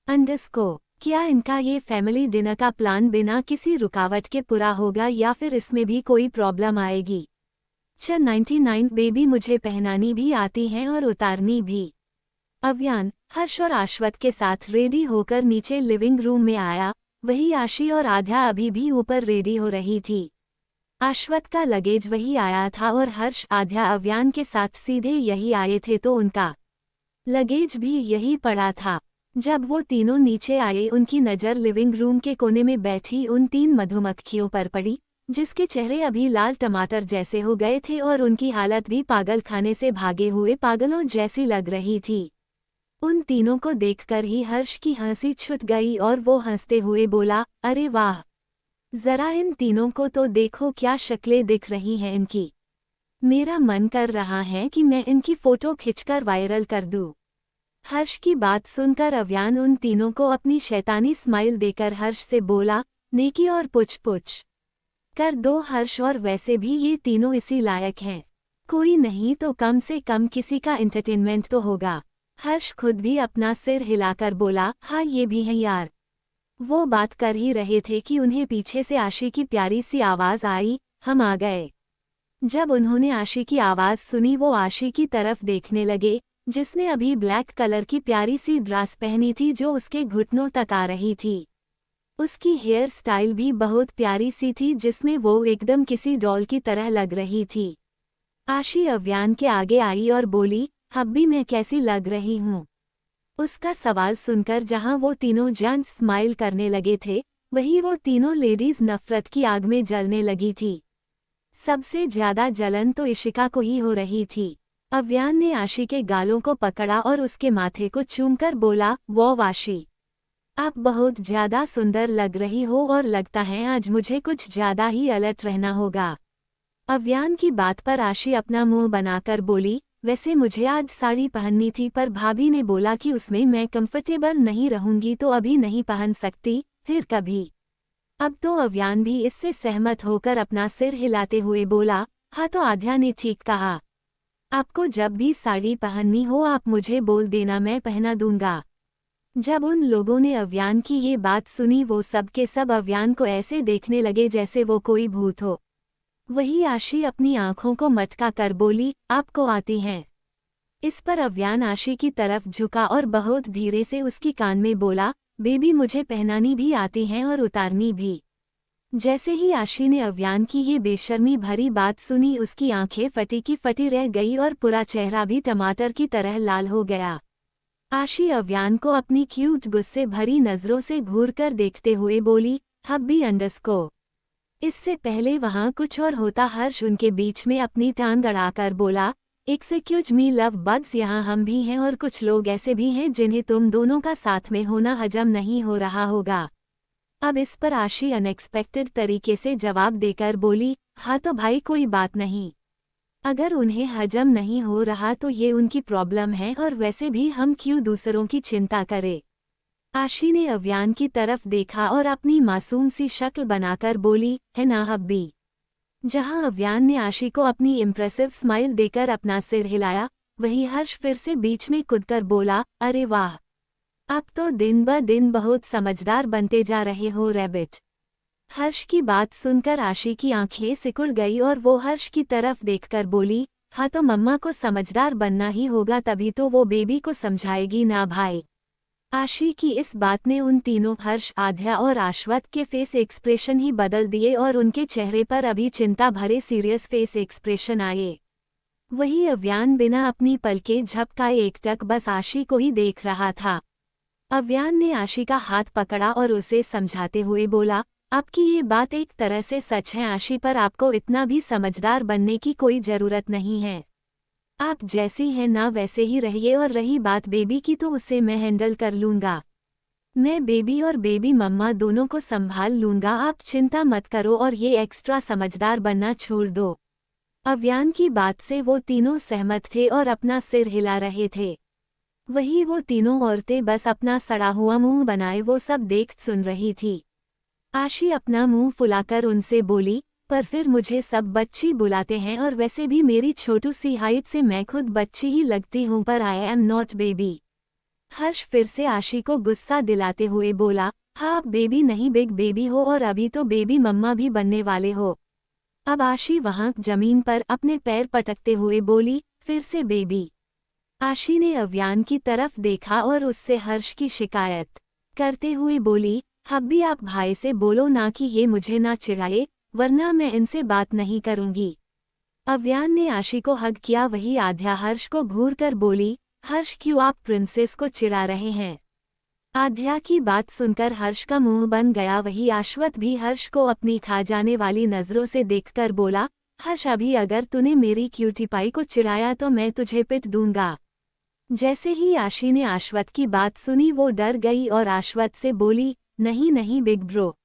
अंडरस्को, क्या इनका ये फैमिली डिनर का प्लान बिना किसी रुकावट के पूरा होगा या फिर इसमें भी कोई प्रॉब्लम आएगी? 99 बेबी, मुझे पहनानी भी आती है और उतारनी भी। अव्यान हर्ष और आश्वत के साथ रेडी होकर नीचे लिविंग रूम में आया। वही आशी और आध्या अभी भी ऊपर रेडी हो रही थी। आश्वत का लगेज वही आया था और हर्ष आध्या अव्यान के साथ सीधे यही आए थे, तो उनका लगेज भी यही पड़ा था। जब वो तीनों नीचे आए, उनकी नज़र लिविंग रूम के कोने में बैठी उन 3 मधुमक्खियों पर पड़ी, जिसके चेहरे अभी लाल टमाटर जैसे हो गए थे और उनकी हालत भी पागल खाने से भागे हुए पागलों जैसी लग रही थी। उन तीनों को देखकर ही हर्ष की हंसी छूट गई और वो हंसते हुए बोला, अरे वाह, जरा इन तीनों को तो देखो, क्या शक्लें दिख रही हैं इनकी। मेरा मन कर रहा है कि मैं इनकी फोटो खिंचकर वायरल कर दूं। हर्ष की बात सुनकर अव्यान उन तीनों को अपनी शैतानी स्माइल देकर हर्ष से बोला, नेकी और पुछ पुछ कर दो हर्ष, और वैसे भी ये तीनों इसी लायक हैं। कोई नहीं तो कम से कम किसी का एंटरटेनमेंट तो होगा। हर्ष खुद भी अपना सिर हिलाकर बोला, हाँ ये भी है यार। वो बात कर ही रहे थे कि उन्हें पीछे से आशी की प्यारी सी आवाज़ आई, हम आ गए। जब उन्होंने आशी की आवाज़ सुनी, वो आशी की तरफ देखने लगे, जिसने अभी ब्लैक कलर की प्यारी सी ड्रेस पहनी थी जो उसके घुटनों तक आ रही थी। उसकी हेयर स्टाइल भी बहुत प्यारी सी थी, जिसमें वो एकदम किसी डॉल की तरह लग रही थी। आशी अव्यान के आगे आई और बोली, हब्बी मैं कैसी लग रही हूँ? उसका सवाल सुनकर जहां वो तीनों जेंट्स स्माइल करने लगे थे, वहीं वो तीनों लेडीज नफरत की आग में जलने लगी थी। सबसे ज्यादा जलन तो इशिका को ही हो रही थी। अव्यान ने आशी के गालों को पकड़ा और उसके माथे को चूमकर बोला, वो आशी, आप बहुत ज्यादा सुंदर लग रही हो और लगता है आज मुझे कुछ ज्यादा ही अलर्ट रहना होगा। अव्यान की बात पर आशी अपना मुंह बनाकर बोली, वैसे मुझे आज साड़ी पहननी थी पर भाभी ने बोला कि उसमें मैं कंफर्टेबल नहीं रहूंगी तो अभी नहीं पहन सकती, फिर कभी। अब तो अव्यान भी इससे सहमत होकर अपना सिर हिलाते हुए बोला, हाँ तो आध्या ने ठीक कहा। आपको जब भी साड़ी पहननी हो आप मुझे बोल देना, मैं पहना दूंगा। जब उन लोगों ने अव्यान की ये बात सुनी वो सब के सब अव्यान को ऐसे देखने लगे जैसे वो कोई भूत हो। वही आशी अपनी आंखों को मटका कर बोली, आपको आती हैं। इस पर अव्यान आशी की तरफ झुका और बहुत धीरे से उसकी कान में बोला, बेबी मुझे पहनानी भी आती हैं और उतारनी भी। जैसे ही आशी ने अव्यान की ये बेशर्मी भरी बात सुनी उसकी आंखें फटी की फटी रह गई और पूरा चेहरा भी टमाटर की तरह लाल हो गया। आशी अव्यान को अपनी क्यूट गुस्से भरी नजरों से घूर कर देखते हुए बोली, हब्बी अंडरस्को। इससे पहले वहां कुछ और होता हर्ष उनके बीच में अपनी टांग अड़ाकर बोला, एक्सक्यूज मी लव बर्ड्स, यहाँ हम भी हैं और कुछ लोग ऐसे भी हैं जिन्हें तुम दोनों का साथ में होना हजम नहीं हो रहा होगा। अब इस पर आशी अनएक्सपेक्टेड तरीके से जवाब देकर बोली, हाँ तो भाई कोई बात नहीं। अगर उन्हें हजम नहीं हो रहा तो ये उनकी प्रॉब्लम है और वैसे भी हम क्यों दूसरों की चिंता करें। आशी ने अव्यान की तरफ देखा और अपनी मासूम सी शक्ल बनाकर बोली, है ना हब्बी। जहां अव्यान ने आशी को अपनी इम्प्रेसिव स्माइल देकर अपना सिर हिलाया, वही हर्ष फिर से बीच में कूदकर बोला, अरे वाह, आप तो दिन ब दिन बहुत समझदार बनते जा रहे हो रैबिट। हर्ष की बात सुनकर आशी की आंखें सिकुड़ गई और वो हर्ष की तरफ देखकर बोली, हाँ तो मम्मा को समझदार बनना ही होगा तभी तो वो बेबी को समझाएगी ना भाई। आशी की इस बात ने उन तीनों हर्ष, आध्या और आश्वत के फेस एक्सप्रेशन ही बदल दिए और उनके चेहरे पर अभी चिंता भरे सीरियस फेस एक्सप्रेशन आए। वही अव्यान बिना अपनी पलकें झपकाए एकटक बस आशी को ही देख रहा था। अव्यान ने आशी का हाथ पकड़ा और उसे समझाते हुए बोला, आपकी ये बात एक तरह से सच है आशी, पर आपको इतना भी समझदार बनने की कोई जरूरत नहीं है। आप जैसी हैं ना वैसे ही रहिए और रही बात बेबी की तो उसे मैं हैंडल कर लूँगा। मैं बेबी और बेबी मम्मा दोनों को संभाल लूँगा, आप चिंता मत करो और ये एक्स्ट्रा समझदार बनना छोड़ दो। अव्यान की बात से वो तीनों सहमत थे और अपना सिर हिला रहे थे। वही वो तीनों औरतें बस अपना सड़ा हुआ मुंह बनाए वो सब देख सुन रही थी। आशी अपना मुंह फुलाकर उनसे बोली, पर फिर मुझे सब बच्ची बुलाते हैं और वैसे भी मेरी छोटू सी हाइट से मैं खुद बच्ची ही लगती हूँ, पर आई एम नॉट बेबी। हर्ष फिर से आशी को गुस्सा दिलाते हुए बोला, हाँ आप बेबी नहीं बिग बेबी हो और अभी तो बेबी मम्मा भी बनने वाले हो। अब आशी वहां जमीन पर अपने पैर पटकते हुए बोली, फिर से बेबी। आशी ने अव्यान की तरफ देखा और उससे हर्ष की शिकायत करते हुए बोली, हब्बी आप भाई से बोलो ना कि ये मुझे ना चिढ़ाए, वरना मैं इनसे बात नहीं करूंगी। अव्यान ने आशी को हग किया। वही आध्या हर्ष को घूर कर बोली, हर्ष क्यों आप प्रिंसेस को चिढ़ा रहे हैं। आध्या की बात सुनकर हर्ष का मुंह बन गया। वही आश्वत भी हर्ष को अपनी खा जाने वाली नजरों से देखकर बोला, हर्ष अभी अगर तूने मेरी क्यूटी पाई को चिढ़ाया तो मैं तुझे पिट दूंगा। जैसे ही आशी ने आश्वत की बात सुनी वो डर गई और आश्वत से बोली, नहीं नहीं बिग ब्रो,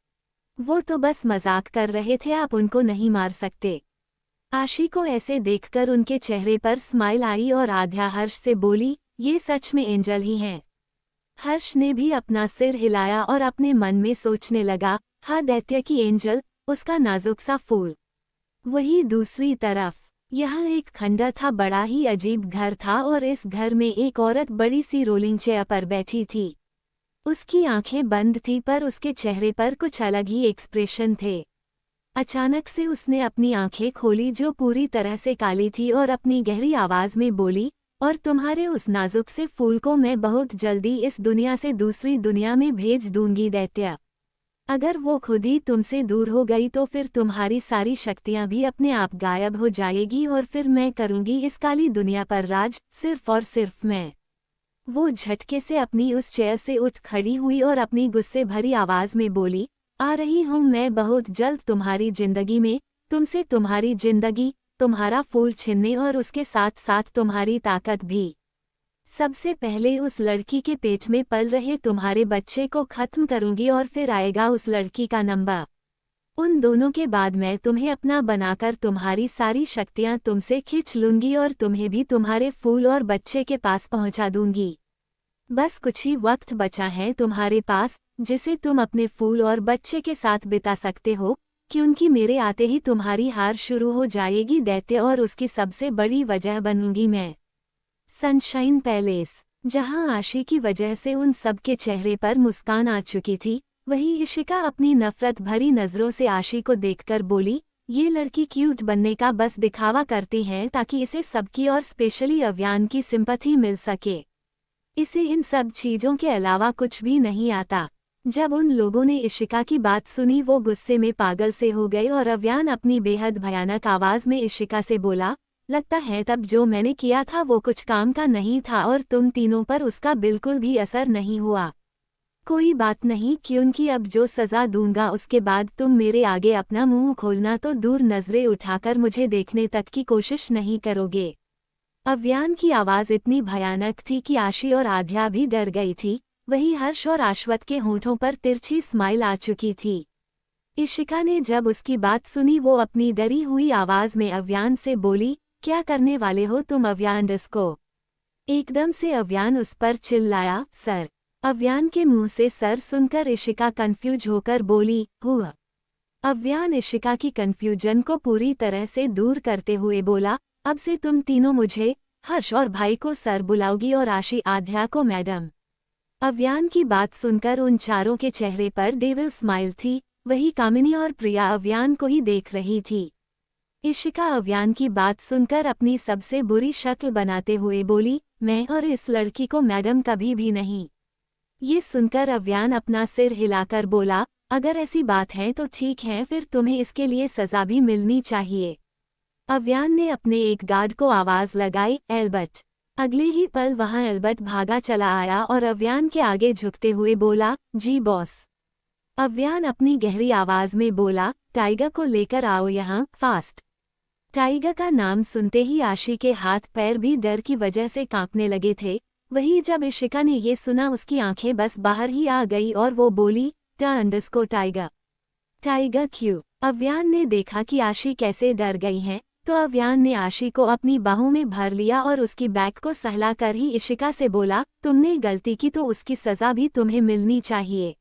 वो तो बस मजाक कर रहे थे, आप उनको नहीं मार सकते। आशी को ऐसे देखकर उनके चेहरे पर स्माइल आई और आध्या हर्ष से बोली, ये सच में एंजल ही हैं। हर्ष ने भी अपना सिर हिलाया और अपने मन में सोचने लगा, हाँ दैत्य की एंजल, उसका नाजुक सा फूल। वही दूसरी तरफ यहाँ एक खंडर था, बड़ा ही अजीब घर था और इस घर में एक औरत बड़ी सी रोलिंग चेयर पर बैठी थी। उसकी आंखें बंद थी पर उसके चेहरे पर कुछ अलग ही एक्सप्रेशन थे। अचानक से उसने अपनी आंखें खोली जो पूरी तरह से काली थी और अपनी गहरी आवाज में बोली, और तुम्हारे उस नाजुक से फूल को मैं बहुत जल्दी इस दुनिया से दूसरी दुनिया में भेज दूंगी दैत्य। अगर वो खुद ही तुमसे दूर हो गई तो फिर तुम्हारी सारी शक्तियां भी अपने आप गायब हो जाएगी और फिर मैं करूंगी इस काली दुनिया पर राज, सिर्फ और सिर्फ मैं। वो झटके से अपनी उस चेयर से उठ खड़ी हुई और अपनी गुस्से भरी आवाज में बोली, आ रही हूँ मैं बहुत जल्द तुम्हारी जिंदगी में, तुमसे तुम्हारी जिंदगी, तुम्हारा फूल छीनने और उसके साथ साथ तुम्हारी ताकत भी। सबसे पहले उस लड़की के पेट में पल रहे तुम्हारे बच्चे को खत्म करूंगी और फिर आएगा उस लड़की का नंबर। उन दोनों के बाद मैं तुम्हें अपना बनाकर तुम्हारी सारी शक्तियां तुमसे खींच लूंगी और तुम्हें भी तुम्हारे फूल और बच्चे के पास पहुंचा दूंगी। बस कुछ ही वक्त बचा है तुम्हारे पास, जिसे तुम अपने फूल और बच्चे के साथ बिता सकते हो, क्योंकि मेरे आते ही तुम्हारी हार शुरू हो जाएगी दैत्य, और उसकी सबसे बड़ी वजह बनूंगी मैं। Sunshine palace. जहां आशी की वजह से उन सब के चेहरे पर मुस्कान आ चुकी थी, वहीं इशिका अपनी नफरत भरी नजरों से आशी को देखकर बोली, ये लड़की क्यूट बनने का बस दिखावा करती है ताकि इसे सबकी और स्पेशली अव्यान की सिंपैथी मिल सके। इसे इन सब चीजों के अलावा कुछ भी नहीं आता। जब उन लोगों ने इशिका की बात सुनी वो गुस्से में पागल से हो गए और अव्यान अपनी बेहद भयानक आवाज में इशिका से बोला, लगता है तब जो मैंने किया था वो कुछ काम का नहीं था और तुम तीनों पर उसका बिल्कुल भी असर नहीं हुआ। कोई बात नहीं, क्योंकि अब जो सजा दूंगा उसके बाद तुम मेरे आगे अपना मुंह खोलना तो दूर नजरें उठाकर मुझे देखने तक की कोशिश नहीं करोगे। अव्यान की आवाज इतनी भयानक थी कि आशी और आध्या भी डर गई थी। वहीं हर्ष और आश्वत के होंठों पर तिरछी स्माइल आ चुकी थी। इशिका ने जब उसकी बात सुनी वो अपनी डरी हुई आवाज में अव्यान से बोली, क्या करने वाले हो तुम अव्यान डिस्को? एकदम से अव्यान उस पर चिल्लाया, सर। अव्यान के मुंह से सर सुनकर इशिका कंफ्यूज होकर बोली, हुआ। अव्यान इशिका की कंफ्यूजन को पूरी तरह से दूर करते हुए बोला, अब से तुम तीनों मुझे, हर्ष और भाई को सर बुलाओगी और आशी आध्या को मैडम। अव्यान की बात सुनकर उन चारों के चेहरे पर डेविल स्माइल थी। वही कामिनी और प्रिया अव्यान को ही देख रही थी। इशिका अव्यान की बात सुनकर अपनी सबसे बुरी शक्ल बनाते हुए बोली, मैं और इस लड़की को मैडम कभी भी नहीं। ये सुनकर अव्यान अपना सिर हिलाकर बोला, अगर ऐसी बात है तो ठीक है, फिर तुम्हें इसके लिए सजा भी मिलनी चाहिए। अव्यान ने अपने एक गार्ड को आवाज लगाई, एल्बर्ट। अगले ही पल वहां एल्बर्ट भागा चला आया और अव्यान के आगे झुकते हुए बोला, जी बॉस। अव्यान अपनी गहरी आवाज में बोला, टाइगर को लेकर आओ यहाँ, फास्ट। टाइगर का नाम सुनते ही आशी के हाथ पैर भी डर की वजह से कांपने लगे थे। वहीं जब इशिका ने ये सुना उसकी आंखें बस बाहर ही आ गई और वो बोली, टाइगर। टाइगर क्यों? अव्यान ने देखा कि आशी कैसे डर गई है, तो अव्यान ने आशी को अपनी बाहों में भर लिया और उसकी बैक को सहलाकर ही इशिका से बोला, तुमने गलती की तो उसकी सजा भी तुम्हें मिलनी चाहिए।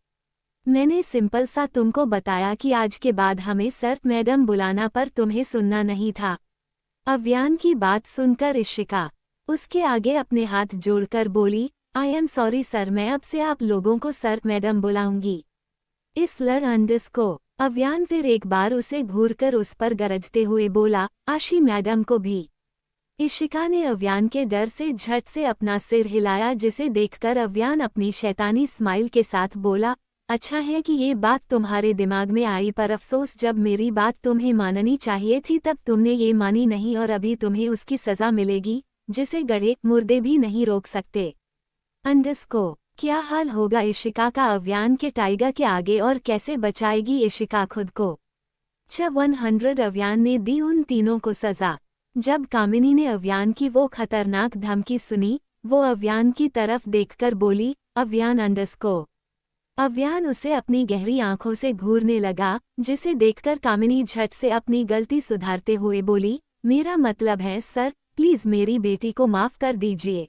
मैंने सिंपल सा तुमको बताया कि आज के बाद हमें सर मैडम बुलाना, पर तुम्हें सुनना नहीं था। अव्यान की बात सुनकर इशिका उसके आगे अपने हाथ जोड़कर बोली, आई एम सॉरी सर, मैं अब से आप लोगों को सर मैडम बुलाऊंगी। इस लड़अंडिस को अव्यान फिर एक बार उसे घूरकर उस पर गरजते हुए बोला, आशी मैडम को भी। इशिका ने अव्यान के डर से झट से अपना सिर हिलाया, जिसे देखकर अव्यान अपनी शैतानी स्माइल के साथ बोला, अच्छा है कि ये बात तुम्हारे दिमाग में आई, पर अफसोस जब मेरी बात तुम्हें माननी चाहिए थी तब तुमने ये मानी नहीं, और अभी तुम्हें उसकी सजा मिलेगी जिसे गड़े मुर्दे भी नहीं रोक सकते। अंडस्को क्या हाल होगा इशिका का अव्यान के टाइगर के आगे, और कैसे बचाएगी इशिका खुद को? 100 अव्यान ने दी उन तीनों को सजा। जब कामिनी ने अव्यान की वो खतरनाक धमकी सुनी, वो अव्यान की तरफ देखकर बोली, अव्यान अंडस्को। अव्यान उसे अपनी गहरी आंखों से घूरने लगा, जिसे देखकर कामिनी झट से अपनी गलती सुधारते हुए बोली, मेरा मतलब है सर, प्लीज मेरी बेटी को माफ कर दीजिए।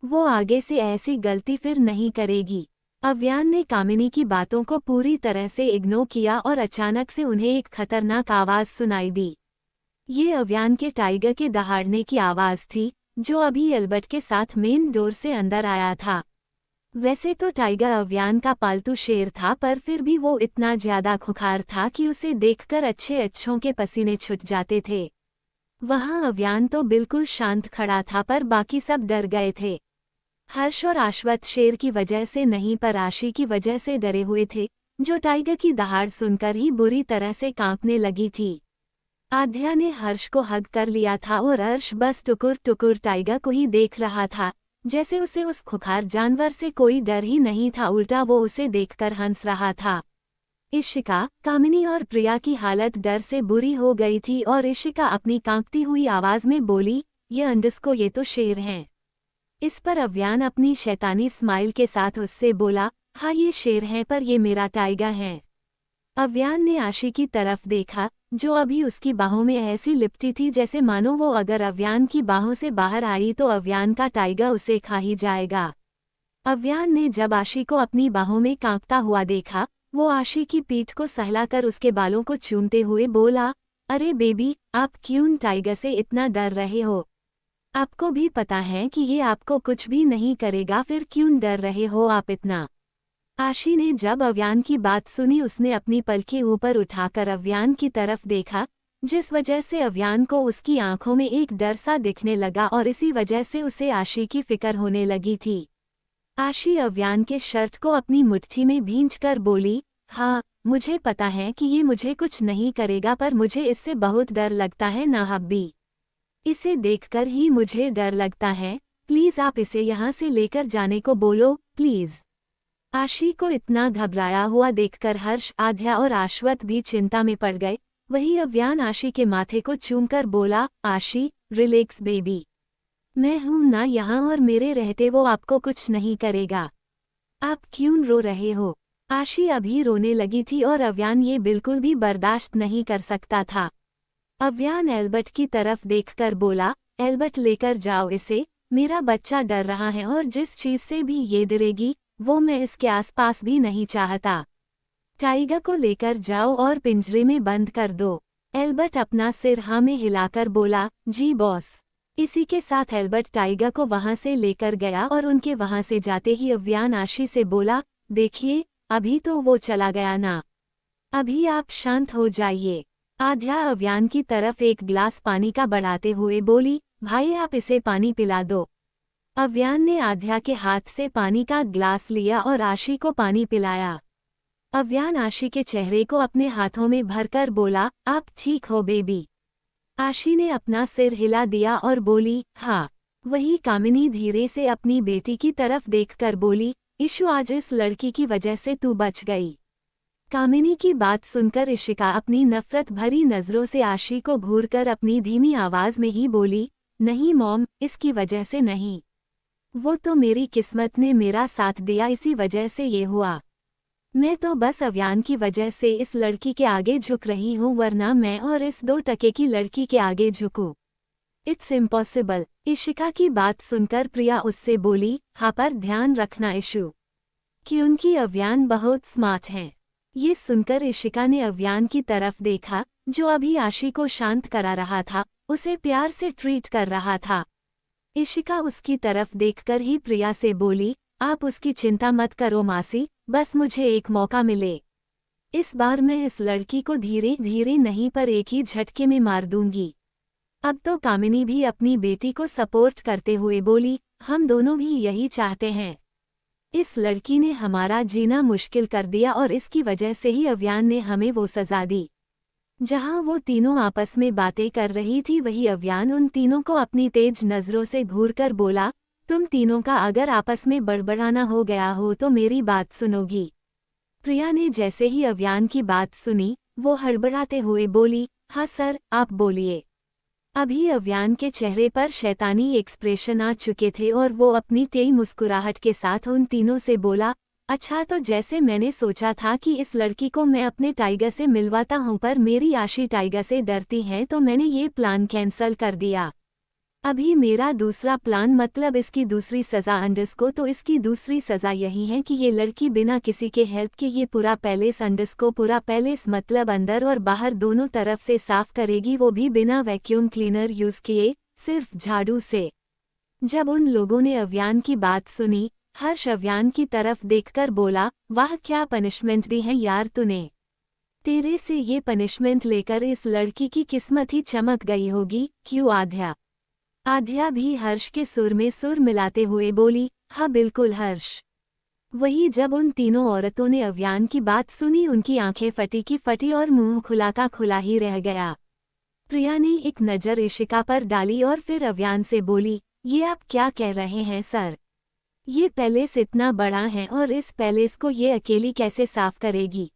वो आगे से ऐसी गलती फिर नहीं करेगी। अव्यान ने कामिनी की बातों को पूरी तरह से इग्नोर किया और अचानक से उन्हें एक खतरनाक आवाज सुनाई दी। ये अव्यान के टाइगर के दहाड़ने की आवाज थी, जो अभी एल्बर्ट के साथ मेन डोर से अंदर आया था। वैसे तो टाइगर अव्यान का पालतू शेर था, पर फिर भी वो इतना ज्यादा खुखार था कि उसे देखकर अच्छों के पसीने छूट जाते थे। वहां अव्यान तो बिल्कुल शांत खड़ा था, पर बाकी सब डर गए थे। हर्ष और आश्वत शेर की वजह से नहीं, पर आशी की वजह से डरे हुए थे, जो टाइगर की दहाड़ सुनकर ही बुरी तरह से कांपने लगी थी। आध्या ने हर्ष को हग कर लिया था और हर्ष बस टुकुर टुकुर टाइगर को ही देख रहा था, जैसे उसे उस खुखार जानवर से कोई डर ही नहीं था, उल्टा वो उसे देखकर हंस रहा था। इशिका, कामिनी और प्रिया की हालत डर से बुरी हो गई थी और इशिका अपनी कांपती हुई आवाज में बोली, ये अंडस्को, ये तो शेर हैं। इस पर अव्यान अपनी शैतानी स्माइल के साथ उससे बोला, हाँ ये शेर है पर ये मेरा टाइगर है। अव्यान ने आशी की तरफ देखा, जो अभी उसकी बाहों में ऐसी लिपटी थी जैसे मानो वो अगर अव्यान की बाहों से बाहर आई तो अव्यान का टाइगर उसे खा ही जाएगा। अव्यान ने जब आशी को अपनी बाहों में कांपता हुआ देखा, वो आशी की पीठ को सहलाकर उसके बालों को चूमते हुए बोला, अरे बेबी, आप क्यों टाइगर से इतना डर रहे हो? आपको भी पता है कि ये आपको कुछ भी नहीं करेगा, फिर क्यों डर रहे हो आप इतना? आशी ने जब अव्यान की बात सुनी उसने अपनी पलकें ऊपर उठाकर अव्यान की तरफ देखा, जिस वजह से अव्यान को उसकी आंखों में एक डर सा दिखने लगा और इसी वजह से उसे आशी की फिक्र होने लगी थी। आशी अव्यान के शर्ट को अपनी मुट्ठी में भींचकर बोली, हाँ, मुझे पता है कि ये मुझे कुछ नहीं करेगा पर मुझे इससे बहुत डर लगता है ना हब्बी। इसे देखकर ही मुझे डर लगता है, प्लीज़ आप इसे यहाँ से लेकर जाने को बोलो, प्लीज़। आशी को इतना घबराया हुआ देखकर हर्ष, आध्या और आश्वत भी चिंता में पड़ गए। वही अव्यान आशी के माथे को चूमकर बोला, आशी, रिलैक्स बेबी। मैं हूं ना यहाँ और मेरे रहते वो आपको कुछ नहीं करेगा। आप क्यों रो रहे हो? आशी अभी रोने लगी थी और अव्यान ये बिल्कुल भी बर्दाश्त नहीं कर सकता था। अव्यान एल्बर्ट की तरफ देखकर बोला, एल्बर्ट लेकर जाओ इसे, मेरा बच्चा डर रहा है और जिस चीज़ से भी ये डरेगी वो मैं इसके आसपास भी नहीं चाहता। टाइगर को लेकर जाओ और पिंजरे में बंद कर दो। एल्बर्ट अपना सिर हाँ में हिलाकर बोला, जी बॉस। इसी के साथ एल्बर्ट टाइगर को वहां से लेकर गया और उनके वहां से जाते ही अव्यान आशी से बोला, देखिए, अभी तो वो चला गया ना, अभी आप शांत हो जाइए। आध्या अव्यान की तरफ एक गिलास पानी का बढ़ाते हुए बोली, भाई आप इसे पानी पिला दो। अव्यान ने आध्या के हाथ से पानी का गिलास लिया और आशी को पानी पिलाया। अव्यान आशी के चेहरे को अपने हाथों में भरकर बोला, आप ठीक हो बेबी? आशी ने अपना सिर हिला दिया और बोली, हाँ। वही कामिनी धीरे से अपनी बेटी की तरफ देखकर बोली, इशु आज इस लड़की की वजह से तू बच गई। कामिनी की बात सुनकर इशिका अपनी नफरत भरी नजरों से आशी को घूरकर अपनी धीमी आवाज में ही बोली, नहीं मॉम, इसकी वजह से नहीं। वो तो मेरी किस्मत ने मेरा साथ दिया, इसी वजह से ये हुआ। मैं तो बस अव्यान की वजह से इस लड़की के आगे झुक रही हूँ, वरना मैं और इस 2 टके की लड़की के आगे झुकूं? It's impossible. इशिका की बात सुनकर प्रिया उससे बोली, हाँ पर ध्यान रखना इशू, क्योंकि अव्यान बहुत स्मार्ट हैं। ये सुनकर इशिका ने अव्यान की तरफ देखा, जो अभी आशी को शांत करा रहा था, उसे प्यार से ट्रीट कर रहा था। इशिका उसकी तरफ देखकर ही प्रिया से बोली, आप उसकी चिंता मत करो मासी, बस मुझे एक मौका मिले। इस बार मैं इस लड़की को धीरे धीरे नहीं पर एक ही झटके में मार दूंगी। अब तो कामिनी भी अपनी बेटी को सपोर्ट करते हुए बोली, हम दोनों भी यही चाहते हैं। इस लड़की ने हमारा जीना मुश्किल कर दिया और इसकी वजह से ही अव्यान ने हमें वो सजा दी। जहां वो तीनों आपस में बातें कर रही थी वही अव्यान उन तीनों को अपनी तेज नजरों से घूरकर बोला, तुम तीनों का अगर आपस में बड़बड़ाना हो गया हो तो मेरी बात सुनोगी? प्रिया ने जैसे ही अव्यान की बात सुनी, वो हड़बड़ाते हुए बोली, हाँ सर, आप बोलिए। अभी अव्यान के चेहरे पर शैतानी एक्सप्रेशन आ चुके थे और वो अपनी टेढ़ी मुस्कुराहट के साथ उन तीनों से बोला, अच्छा तो जैसे मैंने सोचा था कि इस लड़की को मैं अपने टाइगर से मिलवाता हूँ पर मेरी आशी टाइगर से डरती है तो मैंने ये प्लान कैंसल कर दिया। अभी मेरा दूसरा प्लान मतलब इसकी दूसरी सज़ा अंडरस्को, तो इसकी दूसरी सज़ा यही है कि ये लड़की बिना किसी के हेल्प के ये पूरा पैलेस अंडरस्को, पूरा पैलेस मतलब अंदर और बाहर दोनों तरफ से साफ करेगी, वो भी बिना वैक्यूम क्लीनर यूज़ किए, सिर्फ झाड़ू से। जब उन लोगों ने अव्यान की बात सुनी, हर्ष अव्यान की तरफ देखकर बोला, वाह क्या पनिशमेंट दी है यार तूने। तेरे से ये पनिशमेंट लेकर इस लड़की की किस्मत ही चमक गई होगी, क्यों आध्या? आध्या भी हर्ष के सुर में सुर मिलाते हुए बोली, हाँ बिल्कुल हर्ष। वही जब उन तीनों औरतों ने अव्यान की बात सुनी उनकी आंखें फटी की फटी और मुंह खुला का खुला ही रह गया। प्रिया ने एक नज़र इशिका पर डाली और फिर अव्यान से बोली, ये आप क्या कह रहे हैं सर? ये पैलेस इतना बड़ा है और इस पैलेस को ये अकेली कैसे साफ करेगी?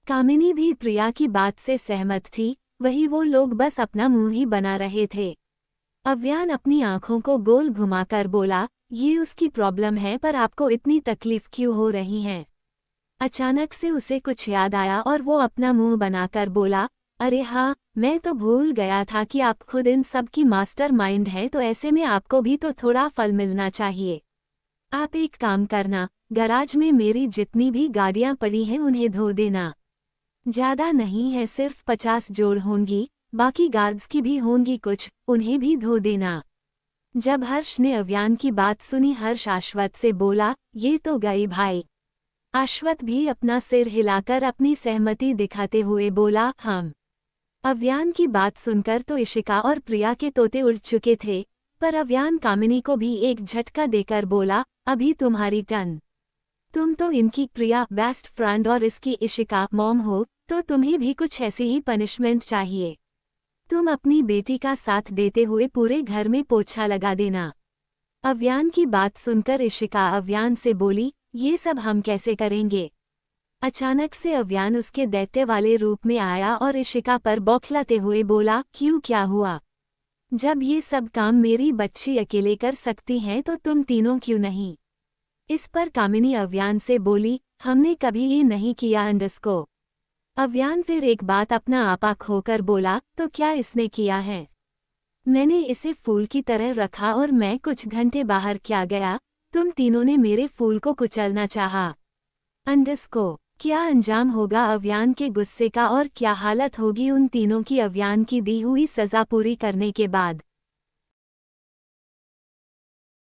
कामिनी भी प्रिया की बात से सहमत थी, वही वो लोग बस अपना मुंह ही बना रहे थे। अव्यान अपनी आंखों को गोल घुमाकर बोला, ये उसकी प्रॉब्लम है, पर आपको इतनी तकलीफ क्यों हो रही है? अचानक से उसे कुछ याद आया और वो अपना मुंह बनाकर बोला, अरे हाँ, मैं तो भूल गया था कि आप खुद इन सब की मास्टरमाइंड हैं, तो ऐसे में आपको भी तो थोड़ा फल मिलना चाहिए। आप एक काम करना, गराज में मेरी जितनी भी गाड़ियां पड़ी हैं उन्हें धो देना। ज्यादा नहीं है, सिर्फ 50 जोड़ होंगी, बाकी गार्ड्स की भी होंगी कुछ, उन्हें भी धो देना। जब हर्ष ने अव्यान की बात सुनी, हर्ष आश्वत से बोला, ये तो गई भाई। आश्वत भी अपना सिर हिलाकर अपनी सहमति दिखाते हुए बोला, हम। अव्यान की बात सुनकर तो इशिका और प्रिया के तोते उड़ चुके थे, पर अव्यान कामिनी को भी एक झटका देकर बोला, अभी तुम्हारी टर्न। तुम तो इनकी प्रिया बेस्ट फ्रेंड और इसकी इशिका मॉम हो, तो तुम्हें भी कुछ ऐसी ही पनिशमेंट चाहिए। तुम अपनी बेटी का साथ देते हुए पूरे घर में पोछा लगा देना। अव्यान की बात सुनकर इशिका अव्यान से बोली, ये सब हम कैसे करेंगे? अचानक से अव्यान उसके दैत्य वाले रूप में आया और इशिका पर बौखलाते हुए बोला, क्यों, क्या हुआ? जब ये सब काम मेरी बच्ची अकेले कर सकती हैं तो तुम तीनों क्यों नहीं? इस पर कामिनी अव्यान से बोली, हमने कभी ये नहीं किया अंडस्को। अव्यान फिर एक बात अपना आपा खोकर बोला, तो क्या इसने किया है? मैंने इसे फूल की तरह रखा और मैं कुछ घंटे बाहर क्या गया, तुम तीनों ने मेरे फूल को कुचलना चाहा। अंडस्को, क्या अंजाम होगा अव्यान के गुस्से का और क्या हालत होगी उन तीनों की अव्यान की दी हुई सजा पूरी करने के बाद।